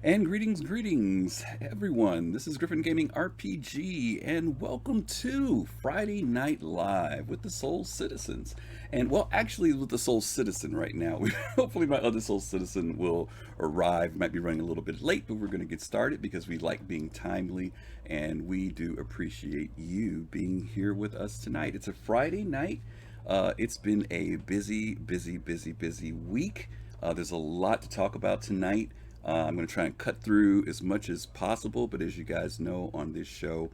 And greetings, everyone. This is Griffin Gaming RPG, and welcome to Friday Night Live with the Soul Citizens. And well, actually, with the Soul Citizen right now. Hopefully, my other Soul Citizen will arrive. Might be running a little bit late, but we're going to get started because we like being timely, and we do appreciate you being here with us tonight. It's a Friday night. It's been a busy week. There's a lot to talk about tonight. I'm going to try and cut through as much as possible, but as you guys know on this show,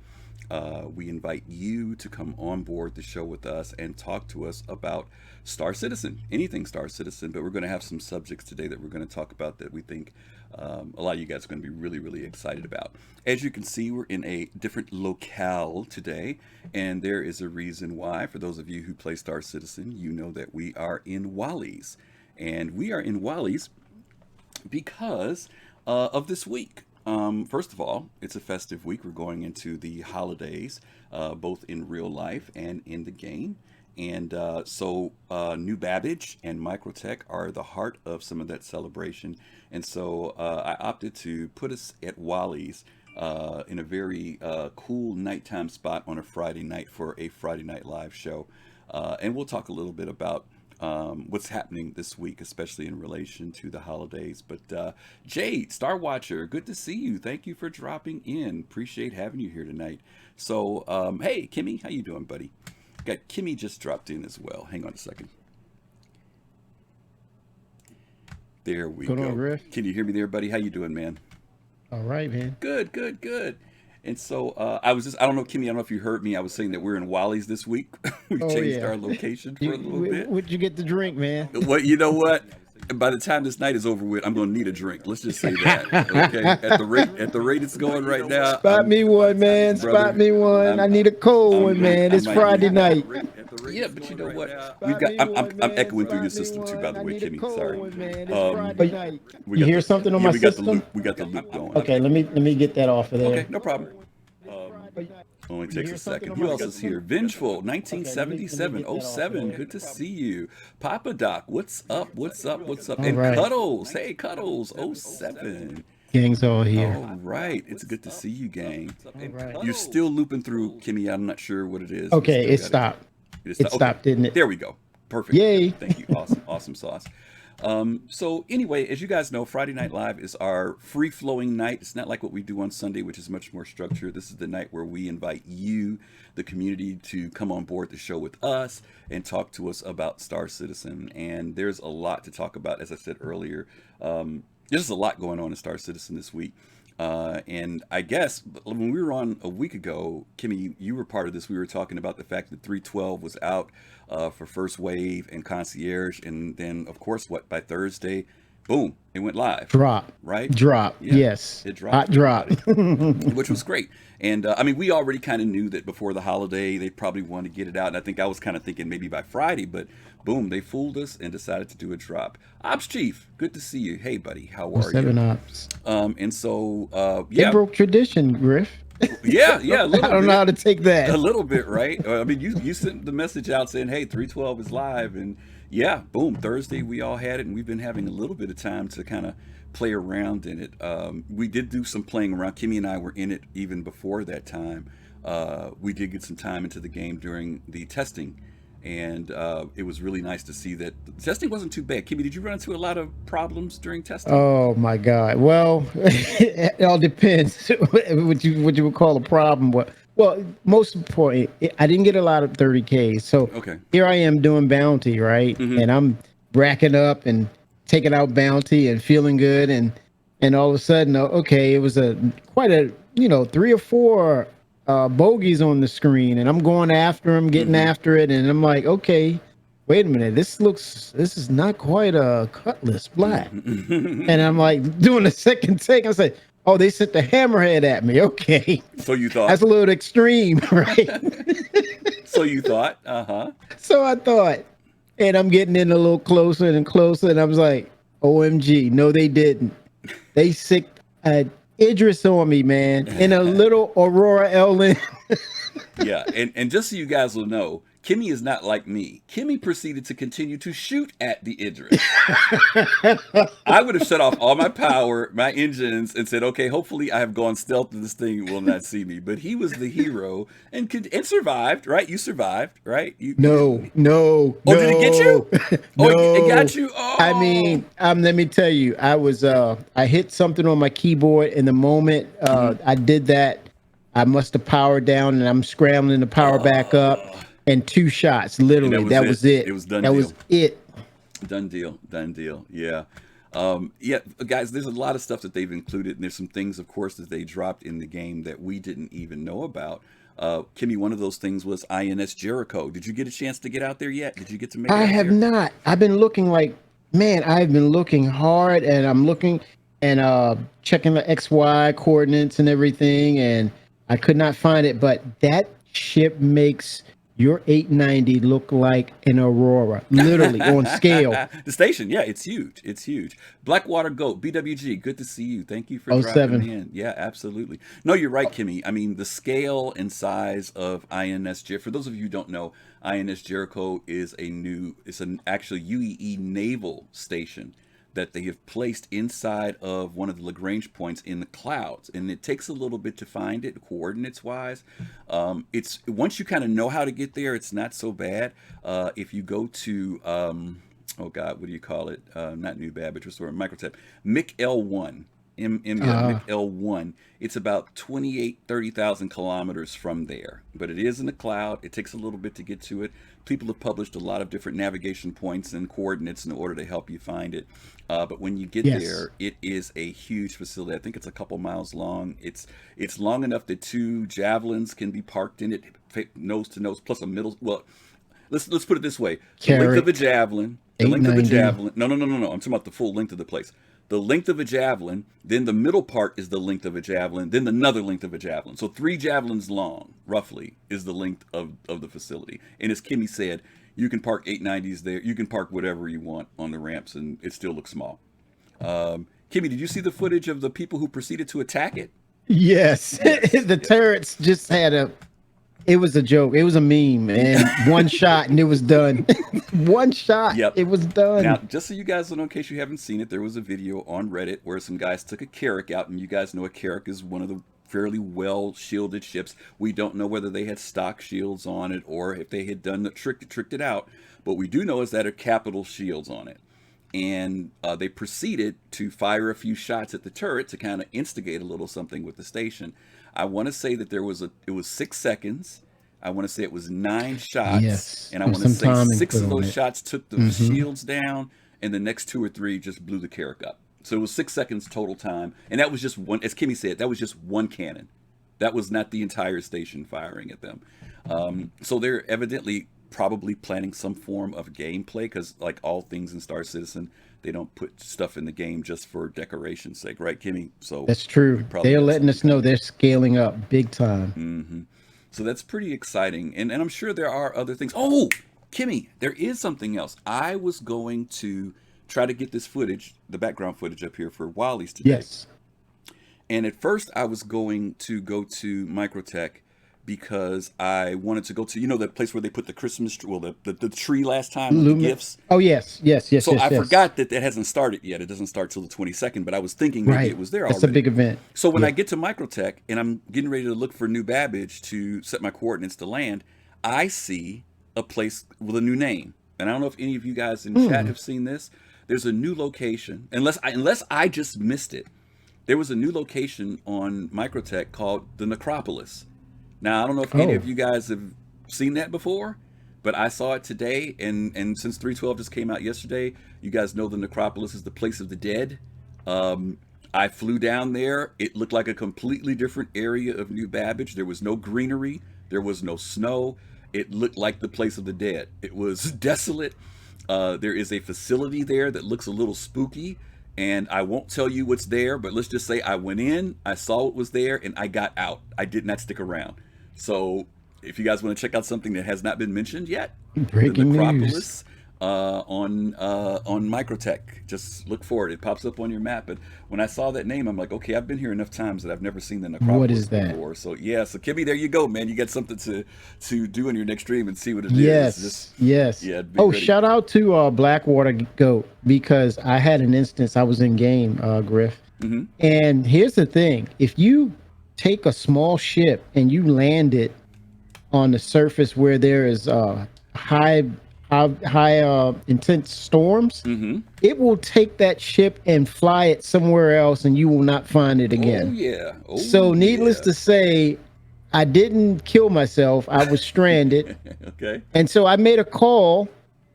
we invite you to come on board the show with us and talk to us about Star Citizen, anything Star Citizen. But we're going to have some subjects today that we're going to talk about that we think a lot of you guys are going to be really excited about. As you can see, we're in a different locale today, and there is a reason why. For those of you who play Star Citizen, you know that we are in Wally's. And we are in Wally's because of this week. First of all, it's a festive week. We're going into the holidays, both in real life and in the game. And so New Babbage and Microtech are the heart of some of that celebration. And so I opted to put us at Wally's in a very cool nighttime spot on a Friday night for a Friday Night Live show. And we'll talk a little bit about what's happening this week, especially in relation to the holidays. But Jade, Star Watcher, good to see you. Thank you for dropping in. Appreciate having you here tonight. So, hey, Kimmy, how you doing, buddy? Got Kimmy just dropped in as well. Hang on a second. There we Going go. on, Griff? Can you hear me there, buddy? How you doing, man? All right, man. Good. And so I don't know, Kimmy, I don't know if you heard me. I was saying that we're in Wally's this week. We Oh changed yeah. our location for a little bit. What'd you get to drink, man? Well, you know what? By the time this night is over with, I'm going to need a drink. Let's just say that. Okay. At the rate it's going right now. Spot me one, man. brother, Spot me one. I need a cold one, man. It's might Friday need- night. Yeah, but you know what? We've Spot got. me I'm one, man. echoing through your Spot me system too, one. by the I way, need a Kimmy. cold Sorry. one, man. It's Um, Friday night. We You got hear the- something on yeah, my we got the system? loop. We got the loop going. Okay, let me get that off of there. Okay, no problem. Only takes a second. Who else is here? Vengeful, 1977-07. Good to see you. Papa Doc, what's up? And right. Cuddles, hey Cuddles, 07. Gang's all here. All right, it's good to see you, gang. All right. You're still looping through, Kimmy. I'm not sure what it is. Okay, We it still got stopped. It It stopped, didn't it? There we go. Perfect. Yay. Thank you. Awesome sauce. So anyway, as you guys know, Friday Night Live is our free-flowing night. It's not like what we do on Sunday, which is much more structured. This is the night where we invite you, the community, to come on board the show with us and talk to us about Star Citizen. And there's a lot to talk about, as I said earlier. There's a lot going on in Star Citizen this week. And I guess when we were on a week ago, Kimmy, you were part of this. We were talking about the fact that 312 was out for First Wave and Concierge. And then, of course, by Thursday, boom, it went live. Drop. Right? Drop. Yeah, Yes. it dropped. Hot drop. Which was great. And I mean, we already kind of knew that before the holiday, they probably wanted to get it out. And I think I was kind of thinking maybe by Friday, but boom, they fooled us and decided to do a drop. Ops Chief, good to see you. Hey, buddy, how are Seven you? ops. And so, They yeah, broke tradition, Griff. yeah, a I little don't know how bit. to take that. A little bit, right? I mean, you sent the message out saying, "Hey, 312 is live," and yeah, boom, Thursday we all had it, and we've been having a little bit of time to kind of play around in it. We did do some playing around. Kimmy and I were in it even before that time. We did get some time into the game during the testing, and it was really nice to see that the testing wasn't too bad. Kimmy, did you run into a lot of problems during testing? Oh my God. Well, it all depends what you would call a problem. Well, most important, I didn't get a lot of 30Ks. So Okay. here I am doing bounty, right? Mhm. And I'm racking up and taking out bounty and feeling good, and all of a sudden, okay, it was quite a 3 or 4 bogeys on the screen, and I'm going after them, getting Mhm. after it, and I'm like, okay, wait a minute, this is not quite a Cutlass Black. And I'm like doing the second take. I said, oh, they sent the hammerhead at me. Okay. So you thought? That's a little extreme, right? So you thought? Uh-huh. So I thought, and I'm getting in a little closer and closer, and I was like, OMG, no, they didn't. They sicked Idris on me, man, in a little Aurora Ellen. Yeah, and just so you guys will know, Kimmy is not like me. Kimmy proceeded to continue to shoot at the Idris. I would have shut off all my power, my engines, and said, "Okay, hopefully I have gone stealth and this thing will not see me." But he was the hero and survived, right? You survived, right? You No, didn't. no, Oh, did it get you? no, Oh, it no. got you. I Oh. mean, let me tell you, I hit something on my keyboard, and the moment Mhm. I did that, I must have powered down, and I'm scrambling to power back up, Oh. and two shots, And that literally, was that it. was It it. was done That deal. was it. Done deal. Done deal. Yeah. Yeah, guys, there's a lot of stuff that they've included, and there's some things, of course, that they dropped in the game that we didn't even know about. Kimmy, one of those things was INS Jericho. Did you get a chance to get out there yet? Did you get to make it I out have there? not. I've been looking like, man, I've been looking hard, and I'm looking and checking the XY coordinates and everything, and I could not find it. But that ship makes your 890 look like an Aurora, literally on scale. The station, yeah, it's huge. It's huge. Blackwater Goat, BWG, good to see you. Thank you for Oh dropping seven. in. Yeah, absolutely. No, you're right, Kimmy. I mean, the scale and size of INS Jericho, for those of you who don't know, INS Jericho is it's an actual UEE naval station that they have placed inside of one of the Lagrange points in the clouds, and it takes a little bit to find it coordinates wise. It's once you kind of know how to get there, it's not so bad. If you go to oh God, what do you call it? Not New Babbage, what's the word? Microtep. Mick L1. Yeah, Uh, Mick L1. It's about 30,000 kilometers from there. But it is in the cloud. It takes a little bit to get to it. People have published a lot of different navigation points and coordinates in order to help you find it. But when you get yes. there, it is a huge facility. I think it's a couple miles long. It's long enough that two javelins can be parked in it, nose to nose, plus a middle. Well, let's put it this way: the length of a Carrick javelin, the length of a 890. javelin. No. I'm talking about the full length of the place. The length of a javelin, then the middle part is the length of a javelin, then another length of a javelin. So three javelins long, roughly, is the length of the facility. And as Kimmy said, you can park 890s there. You can park whatever you want on the ramps, and it still looks small. Kimmy, did you see the footage of the people who proceeded to attack it? Yes, Yes. the Yes. turrets just had a. It was a joke. It was a meme, and one shot, and it was done. One shot, Yep. it was Now, done. just so you guys know, in case you haven't seen it, there was a video on Reddit where some guys took a Carrack out, and you guys know a Carrack is one of the fairly well shielded ships. We don't know whether they had stock shields on it or if they had done the tricked it out. But we do know is that are capital shields on it. And they proceeded to fire a few shots at the turret to kind of instigate a little something with the station. I want to say that it was 6 seconds. I want to say it was 9 shots, Yes, and I there's want to some say timing six put of on those it. shots took the Hmm. shields down, and the next two or three just blew the Carrack up. So it was 6 seconds total time, and that was just one. As Kimmy said, that was just one cannon. That was not the entire station firing at them. So they're evidently probably planning some form of gameplay because, like all things in Star Citizen, they don't put stuff in the game just for decoration's sake, right, Kimmy? So That's true. we probably They're got letting something us know coming. they're scaling up big time. Hmm. So that's pretty exciting, and I'm sure there are other things. Oh, Kimmy, there is something else. I was going to try to get this footage, the background footage up here for Wally's today. Yes. And at first, I was going to go to Microtech because I wanted to go to, that place where they put the Christmas tree, well, the tree last time with the Lumen. gifts. Oh yes, yes, yes, So yes, I yes. forgot that that hasn't started yet. It doesn't start till the 22nd, but I was thinking maybe it Right. was there That's a already. big event. So when I Yeah. get to Microtech and I'm getting ready to look for New Babbage to set my coordinates to land, I see a place with a new name. And I don't know if any of you guys in chat Hmm. have seen this. There's a new location, unless I just missed it. There was a new location on Microtech called the Necropolis. Now, I don't know if any Oh. of you guys have seen that before, but I saw it today. And since 312 just came out yesterday, you guys know the Necropolis is the place of the dead. Um, I flew down there. It looked like a completely different area of New Babbage. There was no greenery, there was no snow. It looked like the place of the dead. It was desolate. There is a facility there that looks a little spooky, and I won't tell you what's there, but let's just say I went in, I saw what was there, and I got out. I did not stick around. So if you guys want to check out something that has not been mentioned yet, the Breaking news. Necropolis, on Microtech. Just look for it. It pops up on your map. And when I saw that name, I'm like, okay, I've been here enough times that I've never seen the What necropolis is that? before. So yeah, so Kimmy, there you go, man. You got something to do in your next stream and see what it is. Just Yes, yes. yeah, be Oh, ready. shout out to Blackwater Goat, because I had an instance. I was in game, Griff, Mm-hmm. and here's the thing: if you take a small ship and you land it on the surface where there is high intense storms, Mm-hmm. it will take that ship and fly it somewhere else, and you will not find it Oh again. yeah. Oh So, needless yeah. to say, I didn't kill myself. I was stranded. Okay. And so I made a call,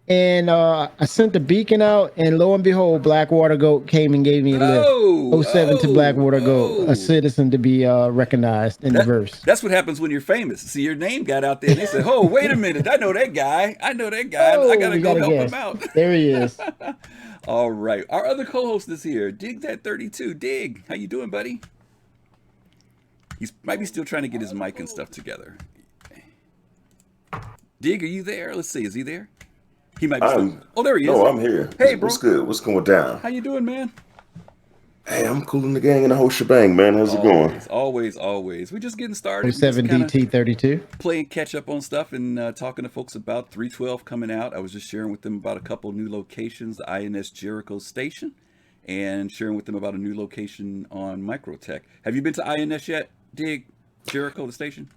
and I sent the beacon out, and lo and behold, Blackwater Goat came and gave me a lift. Oh, Oh seven to Blackwater Goat, a oh. citizen to be recognized in the verse. That's what happens when you're famous. See, your name got out there, and they said, "Oh, wait a minute, I know that guy. I know that guy. I Oh, gotta we go got a help him guest. out." There he is. All right, our other co-host is here. Dig that 32. Dig, how you doing, buddy? He's might be still trying to get his mic and stuff together. Dig, are you there? Let's see, is he there? He might be still. I'm Oh, there he is. no, I'm here. Hey, What's bro. good? What's going down? How you doing, man? Hey, I'm cooling the gang and the whole shebang, man. How's it going? Always, always, always. We're just getting Oh started. We just seven kind of DT32. playing catch up on stuff and talking to folks about 312 coming out. I was just sharing with them about a couple new locations, the INS Jericho Station, and sharing with them about a new location on Microtech. Have you been to INS yet? Dig Jericho, the station?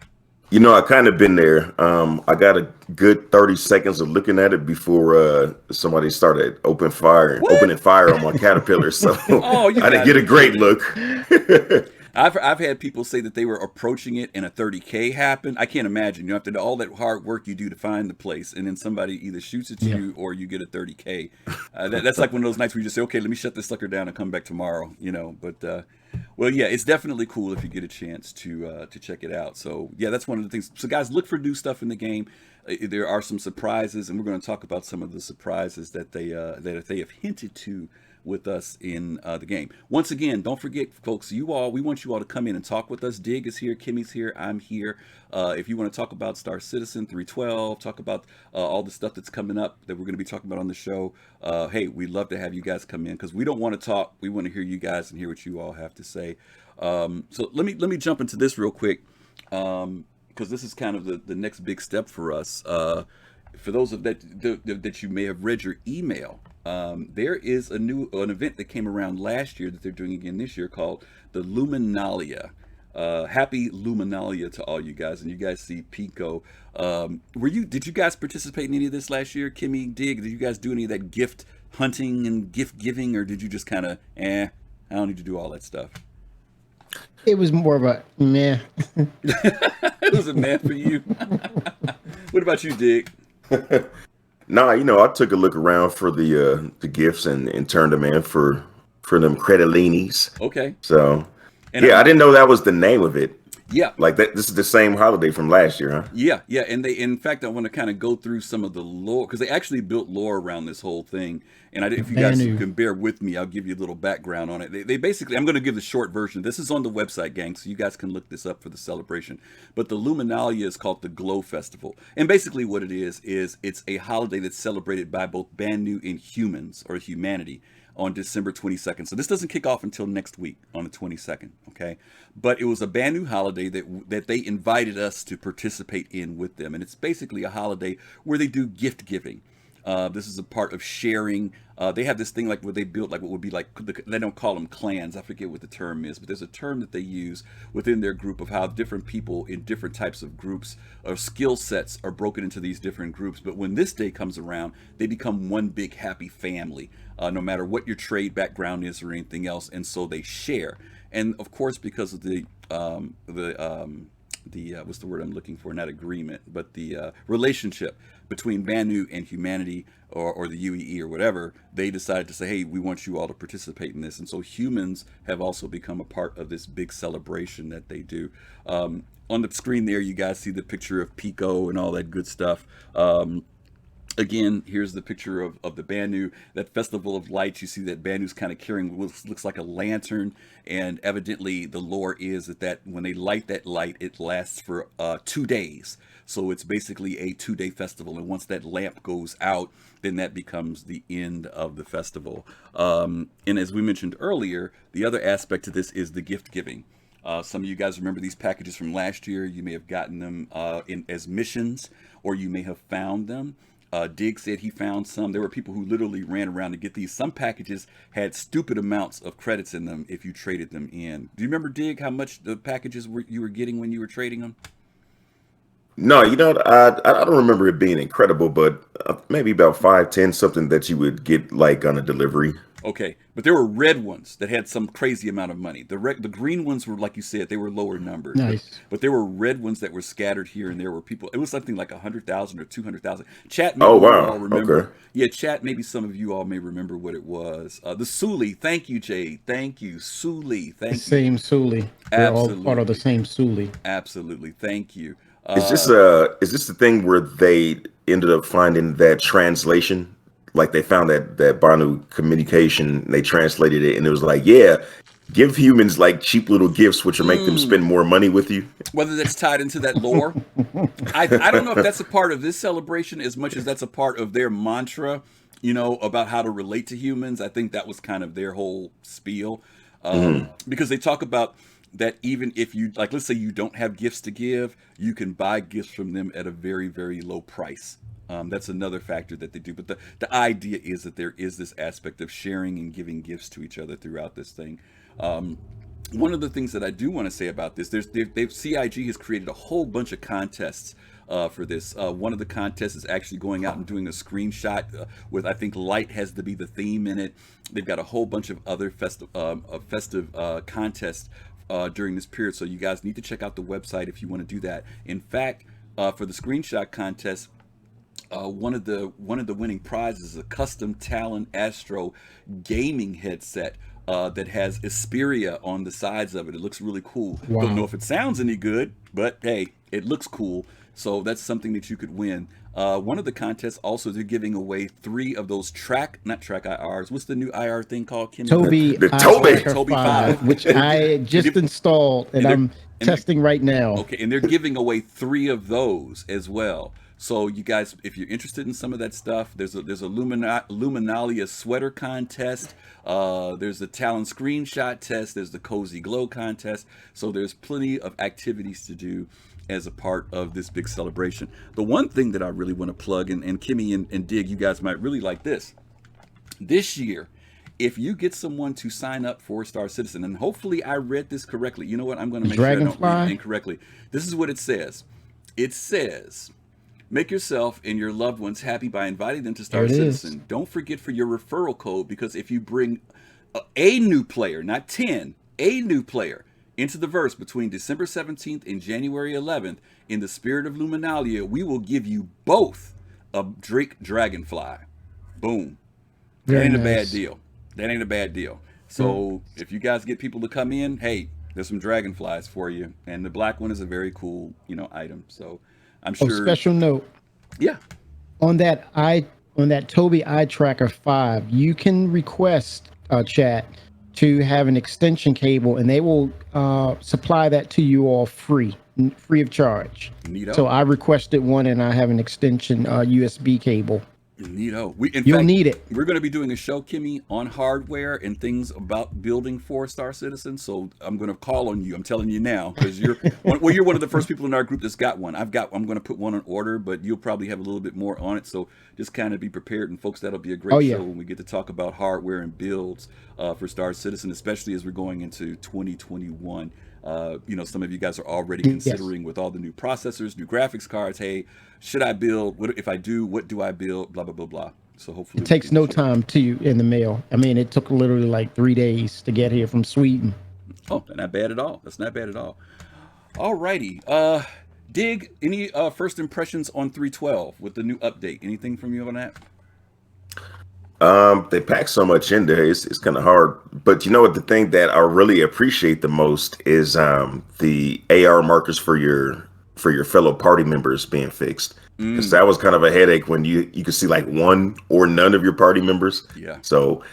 You know, I kind of been there. I got a good 30 seconds of looking at it before somebody started opening fire on my Caterpillar. So Oh, you I didn't got get to a be great kidding. look. I've had people say that they were approaching it and a 30K happened. I can't imagine. You have to do all that hard work you do to find the place, and then somebody either shoots at Yeah. you or you get a 30K. That's like one of those nights where you just say, okay, let me shut this sucker down and come back tomorrow, you know. But well, yeah, it's definitely cool if you get a chance to check it out. So yeah, that's one of the things. So guys, look for new stuff in the game. There are some surprises, and we're going to talk about some of the surprises that they have hinted to with us in the game. Once again, don't forget, folks, we want you all to come in and talk with us. Dig is here, Kimmy's here, I'm here. If you want to talk about Star Citizen 312, talk about all the stuff that's coming up that we're going to be talking about on the show, hey, we'd love to have you guys come in, because we don't want to talk. We want to hear you guys and hear what you all have to say. So let me jump into this real quick, because this is kind of the next big step for us. For those of that you may have read your email, there is an event that came around last year that they're doing again this year called the Luminalia. Happy Luminalia to all you guys, and you guys see Pico. Did you guys participate in any of this last year? Kimmy, Dig, did you guys do any of that gift hunting and gift giving, or did you just kind of, I don't need to do all that stuff? It was more of a meh. It was a man for you. What about you, Dig? Nah, you know, I took a look around for the gifts and turned them in for them credilinis. Okay. So And yeah, I didn't know that was the name of it. Yeah. Like that. This is the same holiday from last year, huh? Yeah, yeah, and in fact, I want to kind of go through some of the lore, because they actually built lore around this whole thing. And if you guys Banu. can bear with me, I'll give you a little background on it. They basically, I'm going to give the short version. This is on the website, gang, so you guys can look this up for the celebration. But the Luminalia is called the Glow Festival, and basically what it is it's a holiday that's celebrated by both Banu and humans, or humanity, on December 22nd. So this doesn't kick off until next week on the 22nd, okay? But it was a Banu holiday that they invited us to participate in with them. And it's basically a holiday where they do gift giving. This is a part of sharing. They have this thing like where they built like what would be like, they don't call them clans. I forget what the term is, but there's a term that they use within their group of how different people in different types of groups or skill sets are broken into these different groups. But when this day comes around, they become one big happy family, no matter what your trade background is or anything else. And so they share. And of course, because of the what's the word I'm looking for? Not agreement, but the relationship between Banu and humanity, or the UEE or whatever, they decided to say, hey, we want you all to participate in this. And so humans have also become a part of this big celebration that they do. On the screen there, you guys see the picture of Pico and all that good stuff. Again, here's the picture of the Banu, that festival of lights. You see that Banu's kind of carrying what looks like a lantern, and evidently the lore is that when they light that light, it lasts for 2 days. So it's basically a 2-day festival, and once that lamp goes out, then that becomes the end of the festival. And as we mentioned earlier, the other aspect to this is the gift giving. Some of you guys remember these packages from last year. You may have gotten them as missions, or you may have found them. Dig said he found some. There were people who literally ran around to get these. Some packages had stupid amounts of credits in them if you traded them in. Do you remember, Dig, how much the packages you were getting when you were trading them? No, I don't remember it being incredible, but maybe about 5, 10, something that you would get like on a delivery. Okay, but there were red ones that had some crazy amount of money. The green ones were, like you said, they were lower numbered. Nice. But there were red ones that were scattered here and there. Were people. It was something like 100,000 or 200,000. Chat. Maybe Oh, you wow. all remember. Okay. Yeah, chat. Maybe some of you all may remember what it was. The Suli. Thank you, Jade. Thank you, Suli. Thank you. Same Suli. We're all part of the same Suli. Absolutely. Thank you. Is this the thing where they ended up finding that translation? Like they found that Banu communication, they translated it, and it was like, yeah, give humans like cheap little gifts, which will make them spend more money with you. Whether that's tied into that lore, I don't know if that's a part of this celebration as much as that's a part of their mantra, about how to relate to humans. I think that was kind of their whole spiel, because they talk about that even if you, like, let's say you don't have gifts to give, you can buy gifts from them at a very, very low price. That's another factor that they do. But the idea is that there is this aspect of sharing and giving gifts to each other throughout this thing. One of the things that I do want to say about this, CIG has created a whole bunch of contests for this. One of the contests is actually going out and doing a screenshot with, I think, light has to be the theme in it. They've got a whole bunch of other festive contests during this period. So you guys need to check out the website if you want to do that. In fact, for the screenshot contest, one of the winning prizes is a custom Talon Astro gaming headset that has Asperia on the sides of it. It looks really cool. Wow. Don't know if it sounds any good, but hey, it looks cool. So that's something that you could win. One of the contests also, they're giving away 3 of those not track IRs. What's the new IR thing called, Kim? Toby Toby 5, which I just installed and I'm testing right now. Okay, and they're giving away 3 of those as well. So you guys, if you're interested in some of that stuff, there's a Luminalia sweater contest. There's the Talon screenshot test. There's the Cozy Glow contest. So there's plenty of activities to do as a part of this big celebration. The one thing that I really want to plug, and Kimmy and Dig, you guys might really like this. This year, if you get someone to sign up for Star Citizen, and hopefully I read this correctly. You know what? I'm going to make sure I don't read it incorrectly. This is what it says. It says, make yourself and your loved ones happy by inviting them to Star Citizen. Don't forget for your referral code, because if you bring a new player, not 10, a new player into the verse between December 17th and January 11th, in the spirit of Luminalia, we will give you both a Drake Dragonfly. Boom. That ain't a bad deal. That ain't a bad deal. So if you guys get people to come in, hey, there's some dragonflies for you. And the black one is a very cool, item. So I'm sure. Special note. Yeah. On that Toby Eye Tracker 5, you can request chat to have an extension cable, and they will supply that to you all free of charge. Neato. So I requested one, and I have an extension USB cable. Neato. You'll need it. We're going to be doing a show, Kimmy, on hardware and things about building for Star Citizen. So I'm going to call on you. I'm telling you now, because you're one of the first people in our group that's got one. I'm going to put one on order, but you'll probably have a little bit more on it. So just kind of be prepared, and folks, that'll be a great show when we get to talk about hardware and builds for Star Citizen, especially as we're going into 2021. Some of you guys are already considering with all the new processors, new graphics cards. Hey, should I build? What if I do? What do I build? Blah blah blah blah. So hopefully it takes no time to you in the mail. I mean, it took literally like 3 days to get here from Sweden. Oh, not bad at all. That's not bad at all. All righty. Dig, any first impressions on 312 with the new update? Anything from you on that? They pack so much in there, it's kind of hard. But you know what? The thing that I really appreciate the most is the AR markers for your for your fellow party members being fixed. Because Mm, that was kind of a headache when you could see like one or none of your party members. yeah. So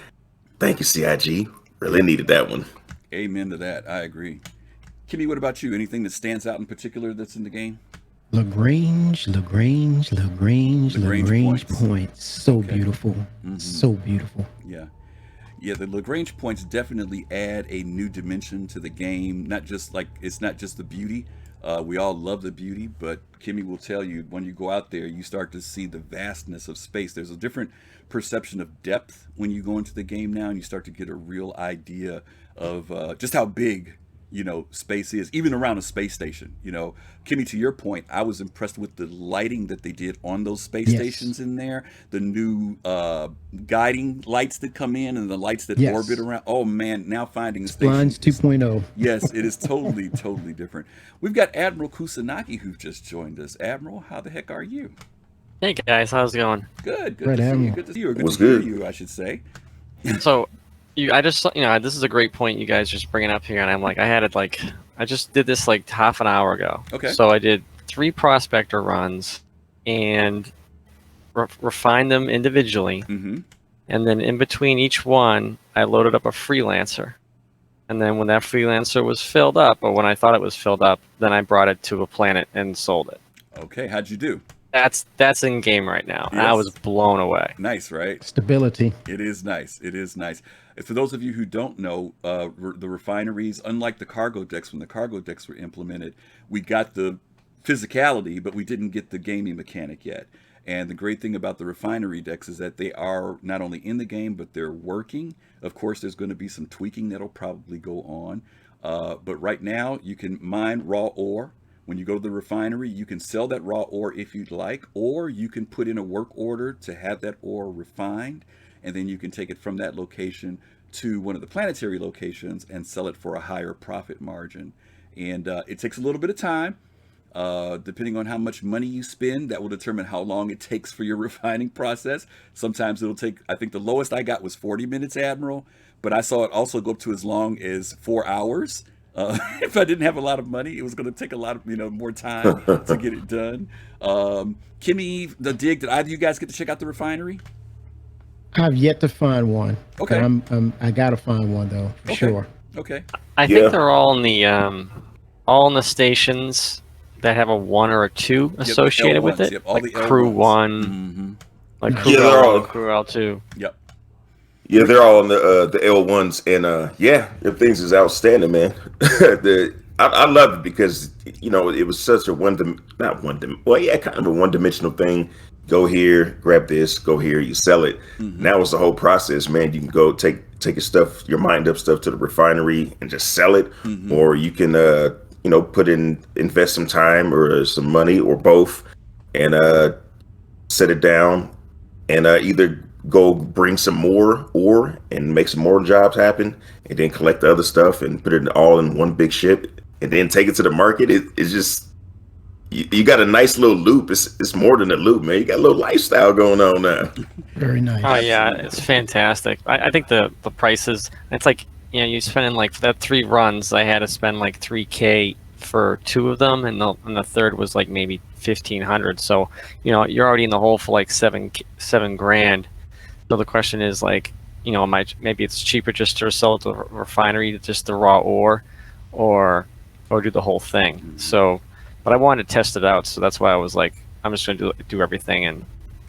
thank you, CIG. Really needed that one. Amen to that. I agree. Kimmy, what about you? Anything that stands out in particular that's in the game? Lagrange Lagrange points. points. So Okay. beautiful. So beautiful. Yeah. Yeah, the Lagrange points definitely add a new dimension to the game. Not just like it's not just the beauty. We all love the beauty, but Kimmy will tell you when you go out there, you start to see the vastness of space. There's a different perception of depth when you go into the game now, and you start to get a real idea of just how big space is, even around a space station. Kimmy, to your point, I was impressed with the lighting that they did on those space Yes. stations in there, the new guiding lights that come in and the lights that Yes. orbit around. Oh man, now finding a Splines station is- 2.0. yes, it is totally totally different. We've got Admiral Kusanagi who just joined us. Admiral, how the heck are you? Hey guys, how's it going? Good Right, to see you. Admiral. Good to see you. Or good What's to hear good? you, I should say. So, this is a great point you guys just bringing up here, and I just did this like half an hour ago. Okay. So I did 3 prospector runs, and refined them individually, Mm-hmm. and then in between each one, I loaded up a freelancer, and then when that freelancer was filled up, or when I thought it was filled up, then I brought it to a planet and sold it. Okay, how'd you do? That's in game right now. And I Yes. was blown away. Nice, right? Stability. It is nice. It is nice. For those of you who don't know, the refineries, unlike the cargo decks, when the cargo decks were implemented, we got the physicality, but we didn't get the gaming mechanic yet. And the great thing about the refinery decks is that they are not only in the game, but they're working. Of course, there's going to be some tweaking that'll probably go on. But right now, you can mine raw ore. When you go to the refinery, you can sell that raw ore if you'd like, or you can put in a work order to have that ore refined, and then you can take it from that location to one of the planetary locations and sell it for a higher profit margin. And it takes a little bit of time. Depending on how much money you spend, that will determine how long it takes for your refining process. Sometimes it'll take, I think the lowest I got was 40 minutes, Admiral, but I saw it also go up to as long as 4 hours. If I didn't have a lot of money, it was going to take a lot of, more time to get it done. Kimmy, the dig, did either of you guys get to check out the refinery? I've yet to find one. Okay. But I gotta find one though, for Okay. sure. Okay. I Yeah. think they're all in the stations that have a 1 or a 2 the associated with L1s, it, yep, all like the Crew L1s. 1, Mm-hmm. like Crew Yeah, they're L1, all- Crew L2. Yep. Yeah, they're all in the L1s, and yeah, their things is outstanding, man. I love it because it was such a kind of a one-dimensional thing. Go here, grab this. Go here, you sell it. Mm-hmm. Now it's the whole process, man. You can go take your stuff, your mined up stuff to the refinery and just sell it, Mm-hmm. or you can invest some time or some money or both, and set it down, and either go bring some more ore and make some more jobs happen, and then collect the other stuff and put it all in one big ship, and then take it to the market. It's just you got a nice little loop. It's more than a loop, man. You got a little lifestyle going on now. Very nice. Oh yeah, it's fantastic. I think the prices, it's like, you spend like, for that 3 runs, I had to spend like $3K for 2 of them, and the third was like maybe $1,500. So you're already in the hole for like seven grand. So the question is like, maybe it's cheaper just to sell it to the refinery, just the raw ore, or do the whole thing. So, but I wanted to test it out, so that's why I was like, I'm just going to do everything, and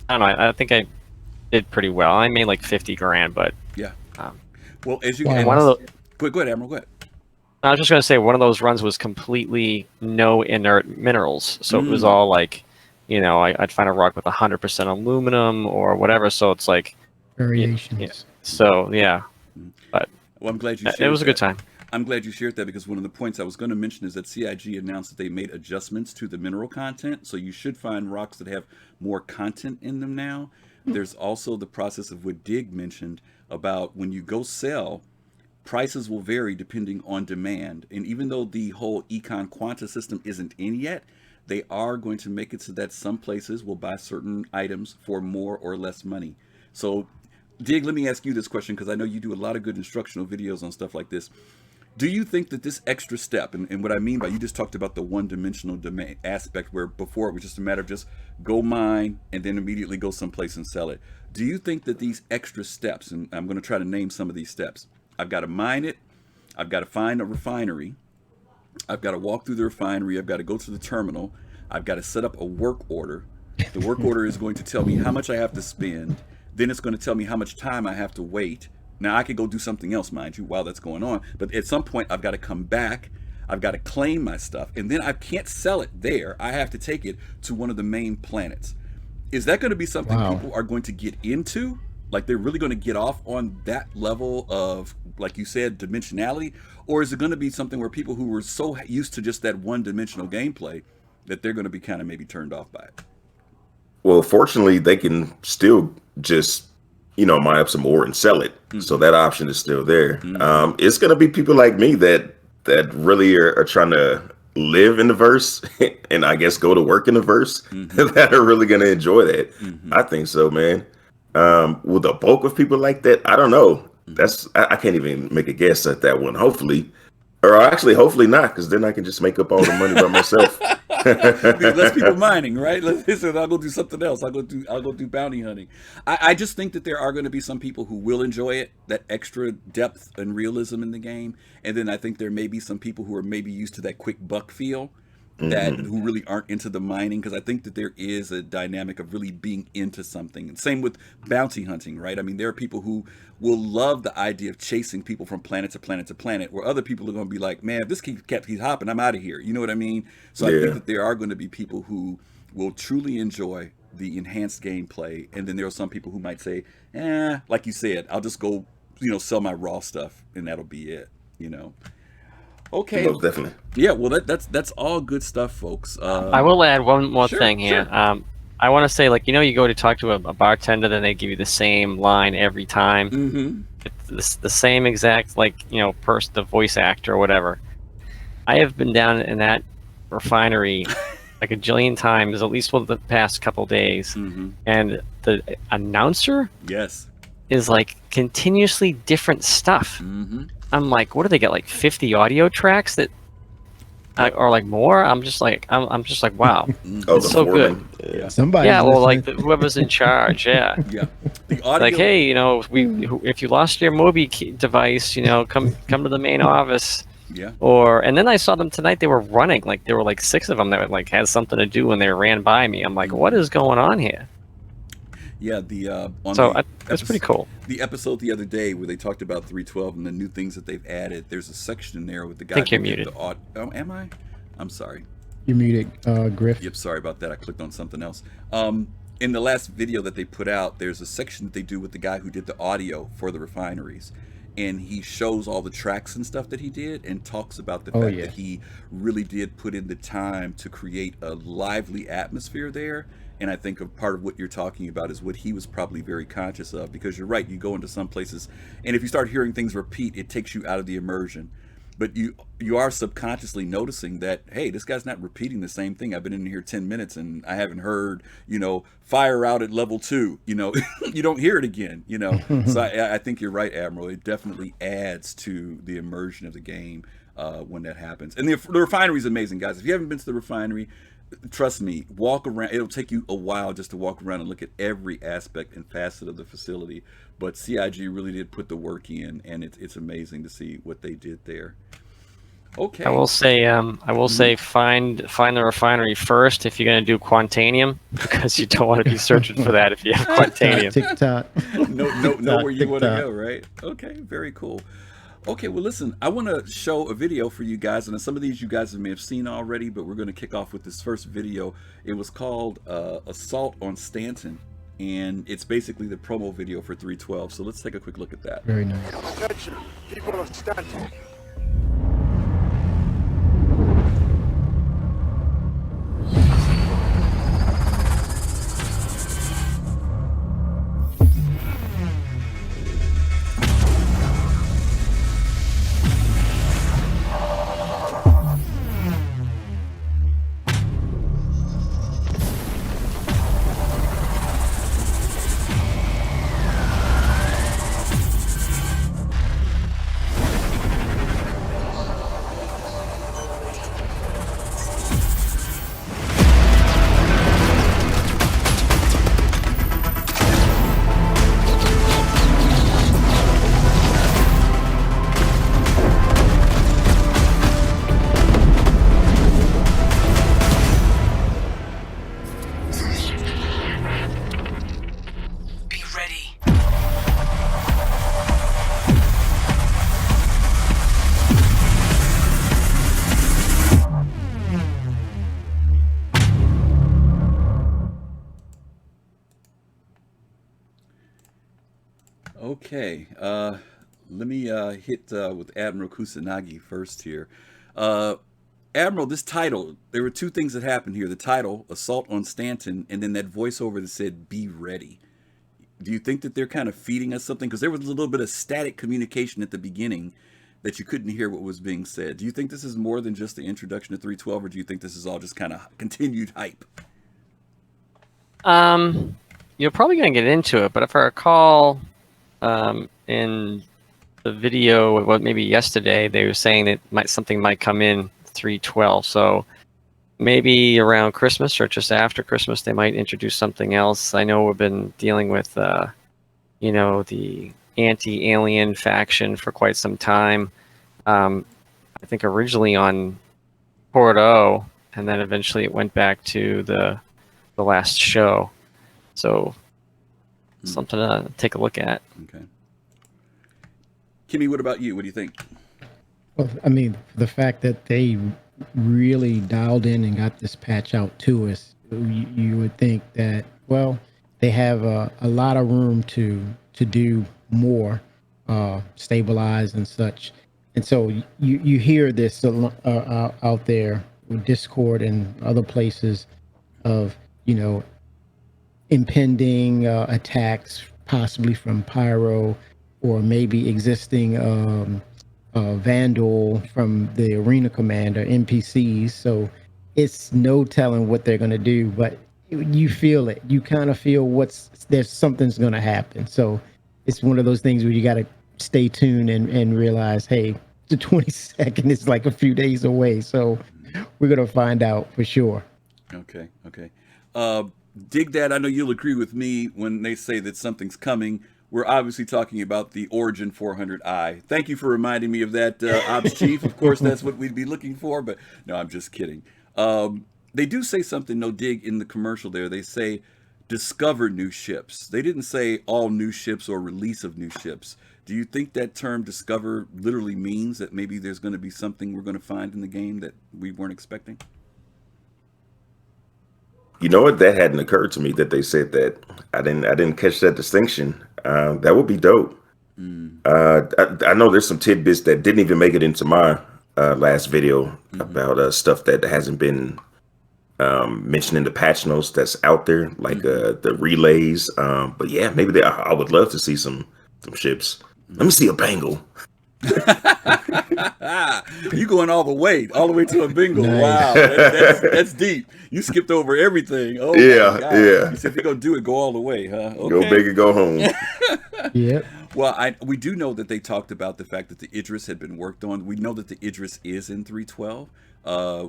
I don't know. I think I did pretty well. I made like 50 grand, but Yeah. Well, as you Wow. and one of the go ahead, Admiral. Go ahead. I was just going to say, one of those runs was completely no inert minerals. So it was all like, I'd find a rock with 100% aluminum or whatever. So it's like, Variations. yeah. So yeah, but Well, I'm glad you shared it was a good that. time. I'm glad you shared that because one of the points I was going to mention is that CIG announced that they made adjustments to the mineral content. So you should find rocks that have more content in them now. There's also the process of what Dig mentioned about when you go sell, prices will vary depending on demand. And even though the whole econ quanta system isn't in yet, they are going to make it so that some places will buy certain items for more or less money. So Dig, let me ask you this question because I know you do a lot of good instructional videos on stuff like this. Do you think that this extra step, and what I mean by, you just talked about the one-dimensional aspect where before it was just a matter of just go mine and then immediately go someplace and sell it. Do you think that these extra steps, and I'm going to try to name some of these steps, I've got to mine it, I've got to find a refinery, I've got to walk through the refinery, I've got to go to the terminal, I've got to set up a work order. The work order is going to tell me how much I have to spend, then it's going to tell me how much time I have to wait. Now, I could go do something else, mind you, while that's going on. But at some point, I've got to come back. I've got to claim my stuff. And then I can't sell it there. I have to take it to one of the main planets. Is that going to be something people are going to get into? Like, they're really going to get off on that level of, like you said, dimensionality? Or is it going to be something where people who were so used to just that one-dimensional gameplay that they're going to be kind of maybe turned off by it? Well, fortunately, they can still just mine up some more and sell it. Mm-hmm. So that option is still there. Mm-hmm. It's going to be people like me that really are trying to live in the verse and I guess go to work in the verse that are really going to enjoy that. Mm-hmm. I think so, man. With a bulk of people like that, I don't know. I can't even make a guess at that one. Hopefully not, because then I can just make up all the money by myself. Less people mining, right? I'll go do something else. I'll go do bounty hunting. I just think that there are going to be some people who will enjoy it, that extra depth and realism in the game, and then I think there may be some people who are maybe used to that quick buck feel, who really aren't into the mining, because I think that there is a dynamic of really being into something. And same with bounty hunting, right? I mean, there are people who will love the idea of chasing people from planet to planet to planet, where other people are going to be like, man, if this keeps hopping, I'm out of here. You know what I mean? So I think that there are going to be people who will truly enjoy the enhanced gameplay, and then there are some people who might say, like you said, I'll just go, sell my raw stuff, and that'll be it, Okay. Most definitely. Yeah, well, that's all good stuff, folks. I will add one more thing here. Sure. I want to say, like, you go to talk to a bartender, then they give you the same line every time. Mm-hmm. It's the same exact, the voice actor or whatever. I have been down in that refinery like a jillion times, at least for the past couple days, and the announcer is like continuously different stuff. I'm like, what do they get, like 50 audio tracks that or like more? I'm just like wow. It's so good. Yeah. Somebody. Yeah, well, like whoever's in charge. Yeah. Yeah. The audio. Like, hey, if you lost your Mobi device, come to the main office. Yeah. And then I saw them tonight. They were running, like there were like 6 of them that like had something to do, and they ran by me. I'm like, what is going on here? Yeah, that's pretty cool. The episode the other day where they talked about 312 and the new things that they've added. There's a section in there with the guy. I think you're muted. Am I? I'm sorry. You're muted, Griff. Yep, sorry about that. I clicked on something else. In the last video that they put out, there's a section that they do with the guy who did the audio for the refineries. And he shows all the tracks and stuff that he did and talks about the fact that he really did put in the time to create a lively atmosphere there. And I think a part of what you're talking about is what he was probably very conscious of, because you're right, you go into some places and if you start hearing things repeat, it takes you out of the immersion. But you are subconsciously noticing that, hey, this guy's not repeating the same thing. I've been in here 10 minutes and I haven't heard, fire out at level 2, you don't hear it again, So I think you're right, Admiral. It definitely adds to the immersion of the game when that happens. And the refinery is amazing, guys. If you haven't been to the refinery, trust me, walk around. It'll take you a while just to walk around and look at every aspect and facet of the facility. But CIG really did put the work in, and it's amazing to see what they did there. Okay. I will say, find the refinery first if you're going to do Quantanium, because you don't want to be searching for that if you have Quantanium. TikTok. Know where you want to go, right? Okay, very cool. Okay, well, listen, I want to show a video for you guys, and some of these you guys may have seen already, but we're going to kick off with this first video. It was called Assault on Stanton, and it's basically the promo video for 312, so let's take a quick look at that. Very nice. Attention, people of Stanton. Okay. Let me hit with Admiral Kusanagi first here. Uh, Admiral, this title, there were two things that happened here. The title, Assault on Stanton, and then that voiceover that said, be ready. Do you think that they're kind of feeding us something? Because there was a little bit of static communication at the beginning that you couldn't hear what was being said. Do you think this is more than just the introduction to 312, or do you think this is all just kind of continued hype? You're probably gonna get into it, but if I recall, in the video, what maybe yesterday, they were saying that something might come in 312. So maybe around Christmas or just after Christmas, they might introduce something else. I know we've been dealing with, the anti-alien faction for quite some time. I think originally on Port O, and then eventually it went back to the last show. So something to take a look at. Okay. Kimmy, what about you? What do you think? Well, I mean, the fact that they really dialed in and got this patch out to us, you would think that, well, they have a lot of room to do more, stabilize and such. And so you hear this out there with Discord and other places of, impending attacks, possibly from Pyro, or maybe existing Vandal from the Arena Commander, NPCs. So it's no telling what they're going to do, but you feel it. You kind of feel there's something's going to happen. So it's one of those things where you got to stay tuned and realize, hey, the 22nd is like a few days away. So we're going to find out for sure. Okay. Dig that. I know you'll agree with me when they say that something's coming. We're obviously talking about the Origin 400i. Thank you for reminding me of that, Ops Chief. Of course, that's what we'd be looking for, but no, I'm just kidding. They do say something, no dig, in the commercial there. They say discover new ships. They didn't say all new ships or release of new ships. Do you think that term discover literally means that maybe there's going to be something we're going to find in the game that we weren't expecting? You know what? That hadn't occurred to me that they said that. I didn't catch that distinction. That would be dope. I know there's some tidbits that didn't even make it into my last video about stuff that hasn't been mentioned in the patch notes that's out there, like the relays. But yeah, maybe I would love to see some ships. Let me see a Bengal. You going all the way to a Bengal. Nice. Wow, that's deep. You skipped over everything. Oh Yeah, my God. yeah. You said if you're gonna do it, go all the way, huh? Okay. Go big or go home. Yep. Well, we do know that they talked about the fact that the Idris had been worked on. We know that the Idris is in 312.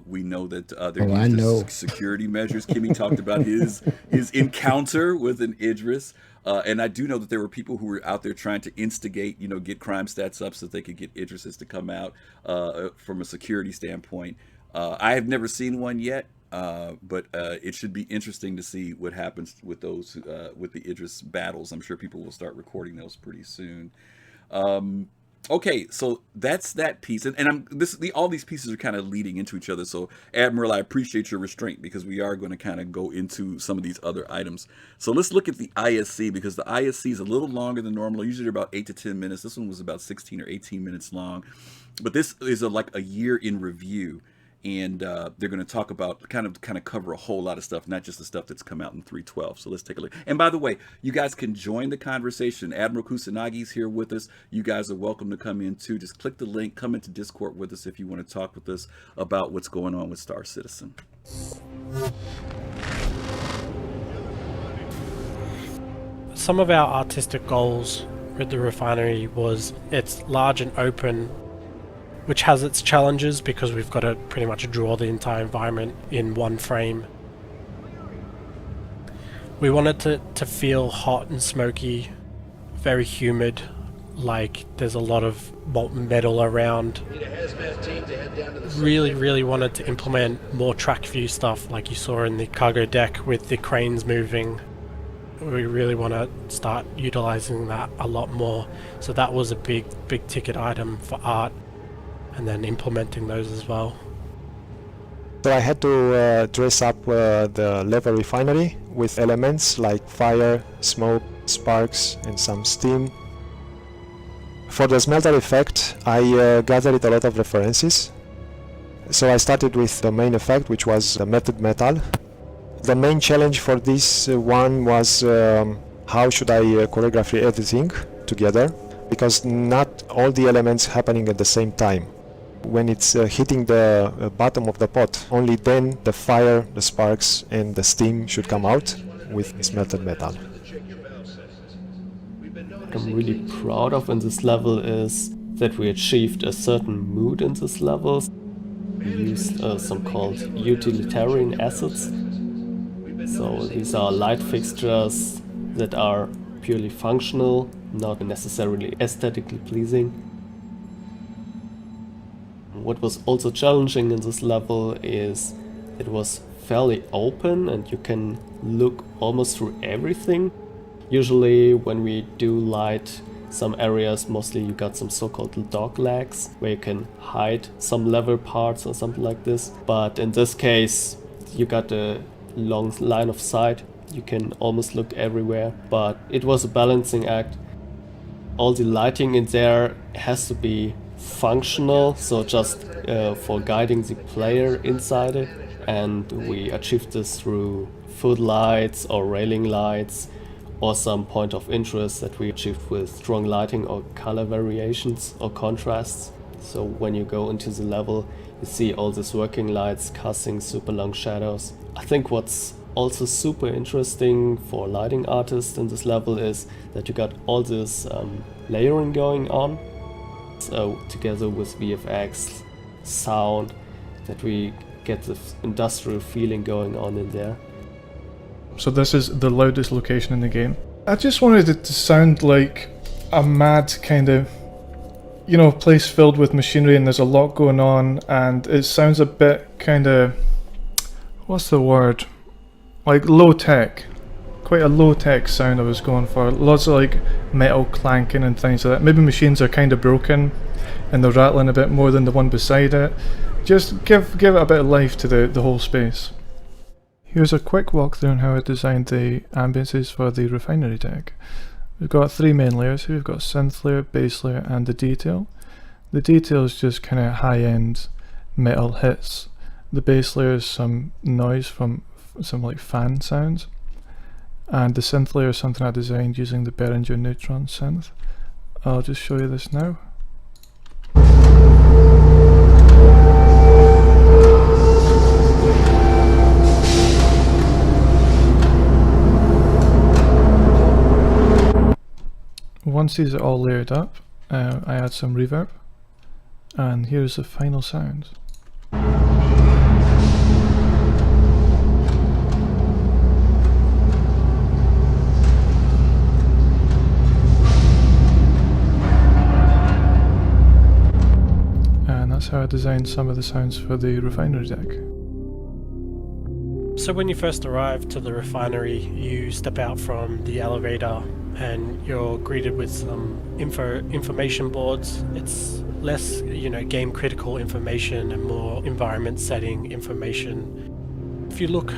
We know that they're using security measures. Kimmy talked about his encounter with an Idris. And I do know that there were people who were out there trying to instigate, get crime stats up so that they could get Idrises to come out from a security standpoint. I have never seen one yet, but it should be interesting to see what happens with those, with the Idris battles. I'm sure people will start recording those pretty soon. Okay, so that's that piece, and all these pieces are kind of leading into each other. So, Admiral, I appreciate your restraint because we are going to kind of go into some of these other items. So let's look at the ISC because the ISC is a little longer than normal. Usually they're about 8 to 10 minutes. This one was about 16 or 18 minutes long, but this is like a year in review. And they're going to talk about kind of cover a whole lot of stuff, not just the stuff that's come out in 312. So let's take a look. And by the way, you guys can join the conversation. Admiral Kusanagi's here with us. You guys are welcome to come in too. Just click the link, come into Discord with us if you want to talk with us about what's going on with Star Citizen. Some of our artistic goals with the refinery was it's large and open, which has its challenges because we've got to pretty much draw the entire environment in one frame. We wanted to feel hot and smoky, very humid, like there's a lot of molten metal around. Really wanted to implement more track view stuff like you saw in the cargo deck with the cranes moving. We really want to start utilizing that a lot more. So that was a big ticket item for art. And then implementing those as well. So I had to dress up the level refinery with elements like fire, smoke, sparks, and some steam. For the smelter effect, I gathered a lot of references. So I started with the main effect, which was the melted metal. The main challenge for this one was how should I choreograph everything together, because not all the elements happening at the same time. When it's hitting the bottom of the pot, only then the fire, the sparks and the steam should come out with this melted metal. What I'm really proud of in this level is that we achieved a certain mood in this level. We used some called utilitarian assets. So these are light fixtures that are purely functional, not necessarily aesthetically pleasing. What was also challenging in this level is it was fairly open and you can look almost through everything. Usually when we do light some areas, mostly you got some so-called dog legs where you can hide some level parts or something like this. But in this case, you got a long line of sight. You can almost look everywhere, but it was a balancing act. All the lighting in there has to be functional, so just for guiding the player inside it, and we achieved this through footlights or railing lights or some point of interest that we achieved with strong lighting or color variations or contrasts. So when you go into the level, you see all these working lights casting super long shadows. I think what's also super interesting for lighting artists in this level is that you got all this layering going on. So together with VFX, sound, that we get the industrial feeling going on in there. So this is the loudest location in the game. I just wanted it to sound like a mad kind of, you know, place filled with machinery and there's a lot going on, and it sounds a bit kind of, what's the word? Like low tech. Quite a low tech sound I was going for. Lots of like metal clanking and things like that. Maybe machines are kind of broken and they're rattling a bit more than the one beside it. Just give it a bit of life to the whole space. Here's a quick walkthrough on how I designed the ambiences for the refinery deck. We've got three main layers here. We've got synth layer, base layer and the detail. The detail is just kind of high-end metal hits. The base layer is some noise from some like fan sounds. And the synth layer is something I designed using the Behringer Neutron synth. I'll just show you this now. Once these are all layered up, I add some reverb, and here's the final sound. And that's how I designed some of the sounds for the refinery deck. So when you first arrive to the refinery, you step out from the elevator and you're greeted with some information boards. It's less, game critical information and more environment setting information. If you look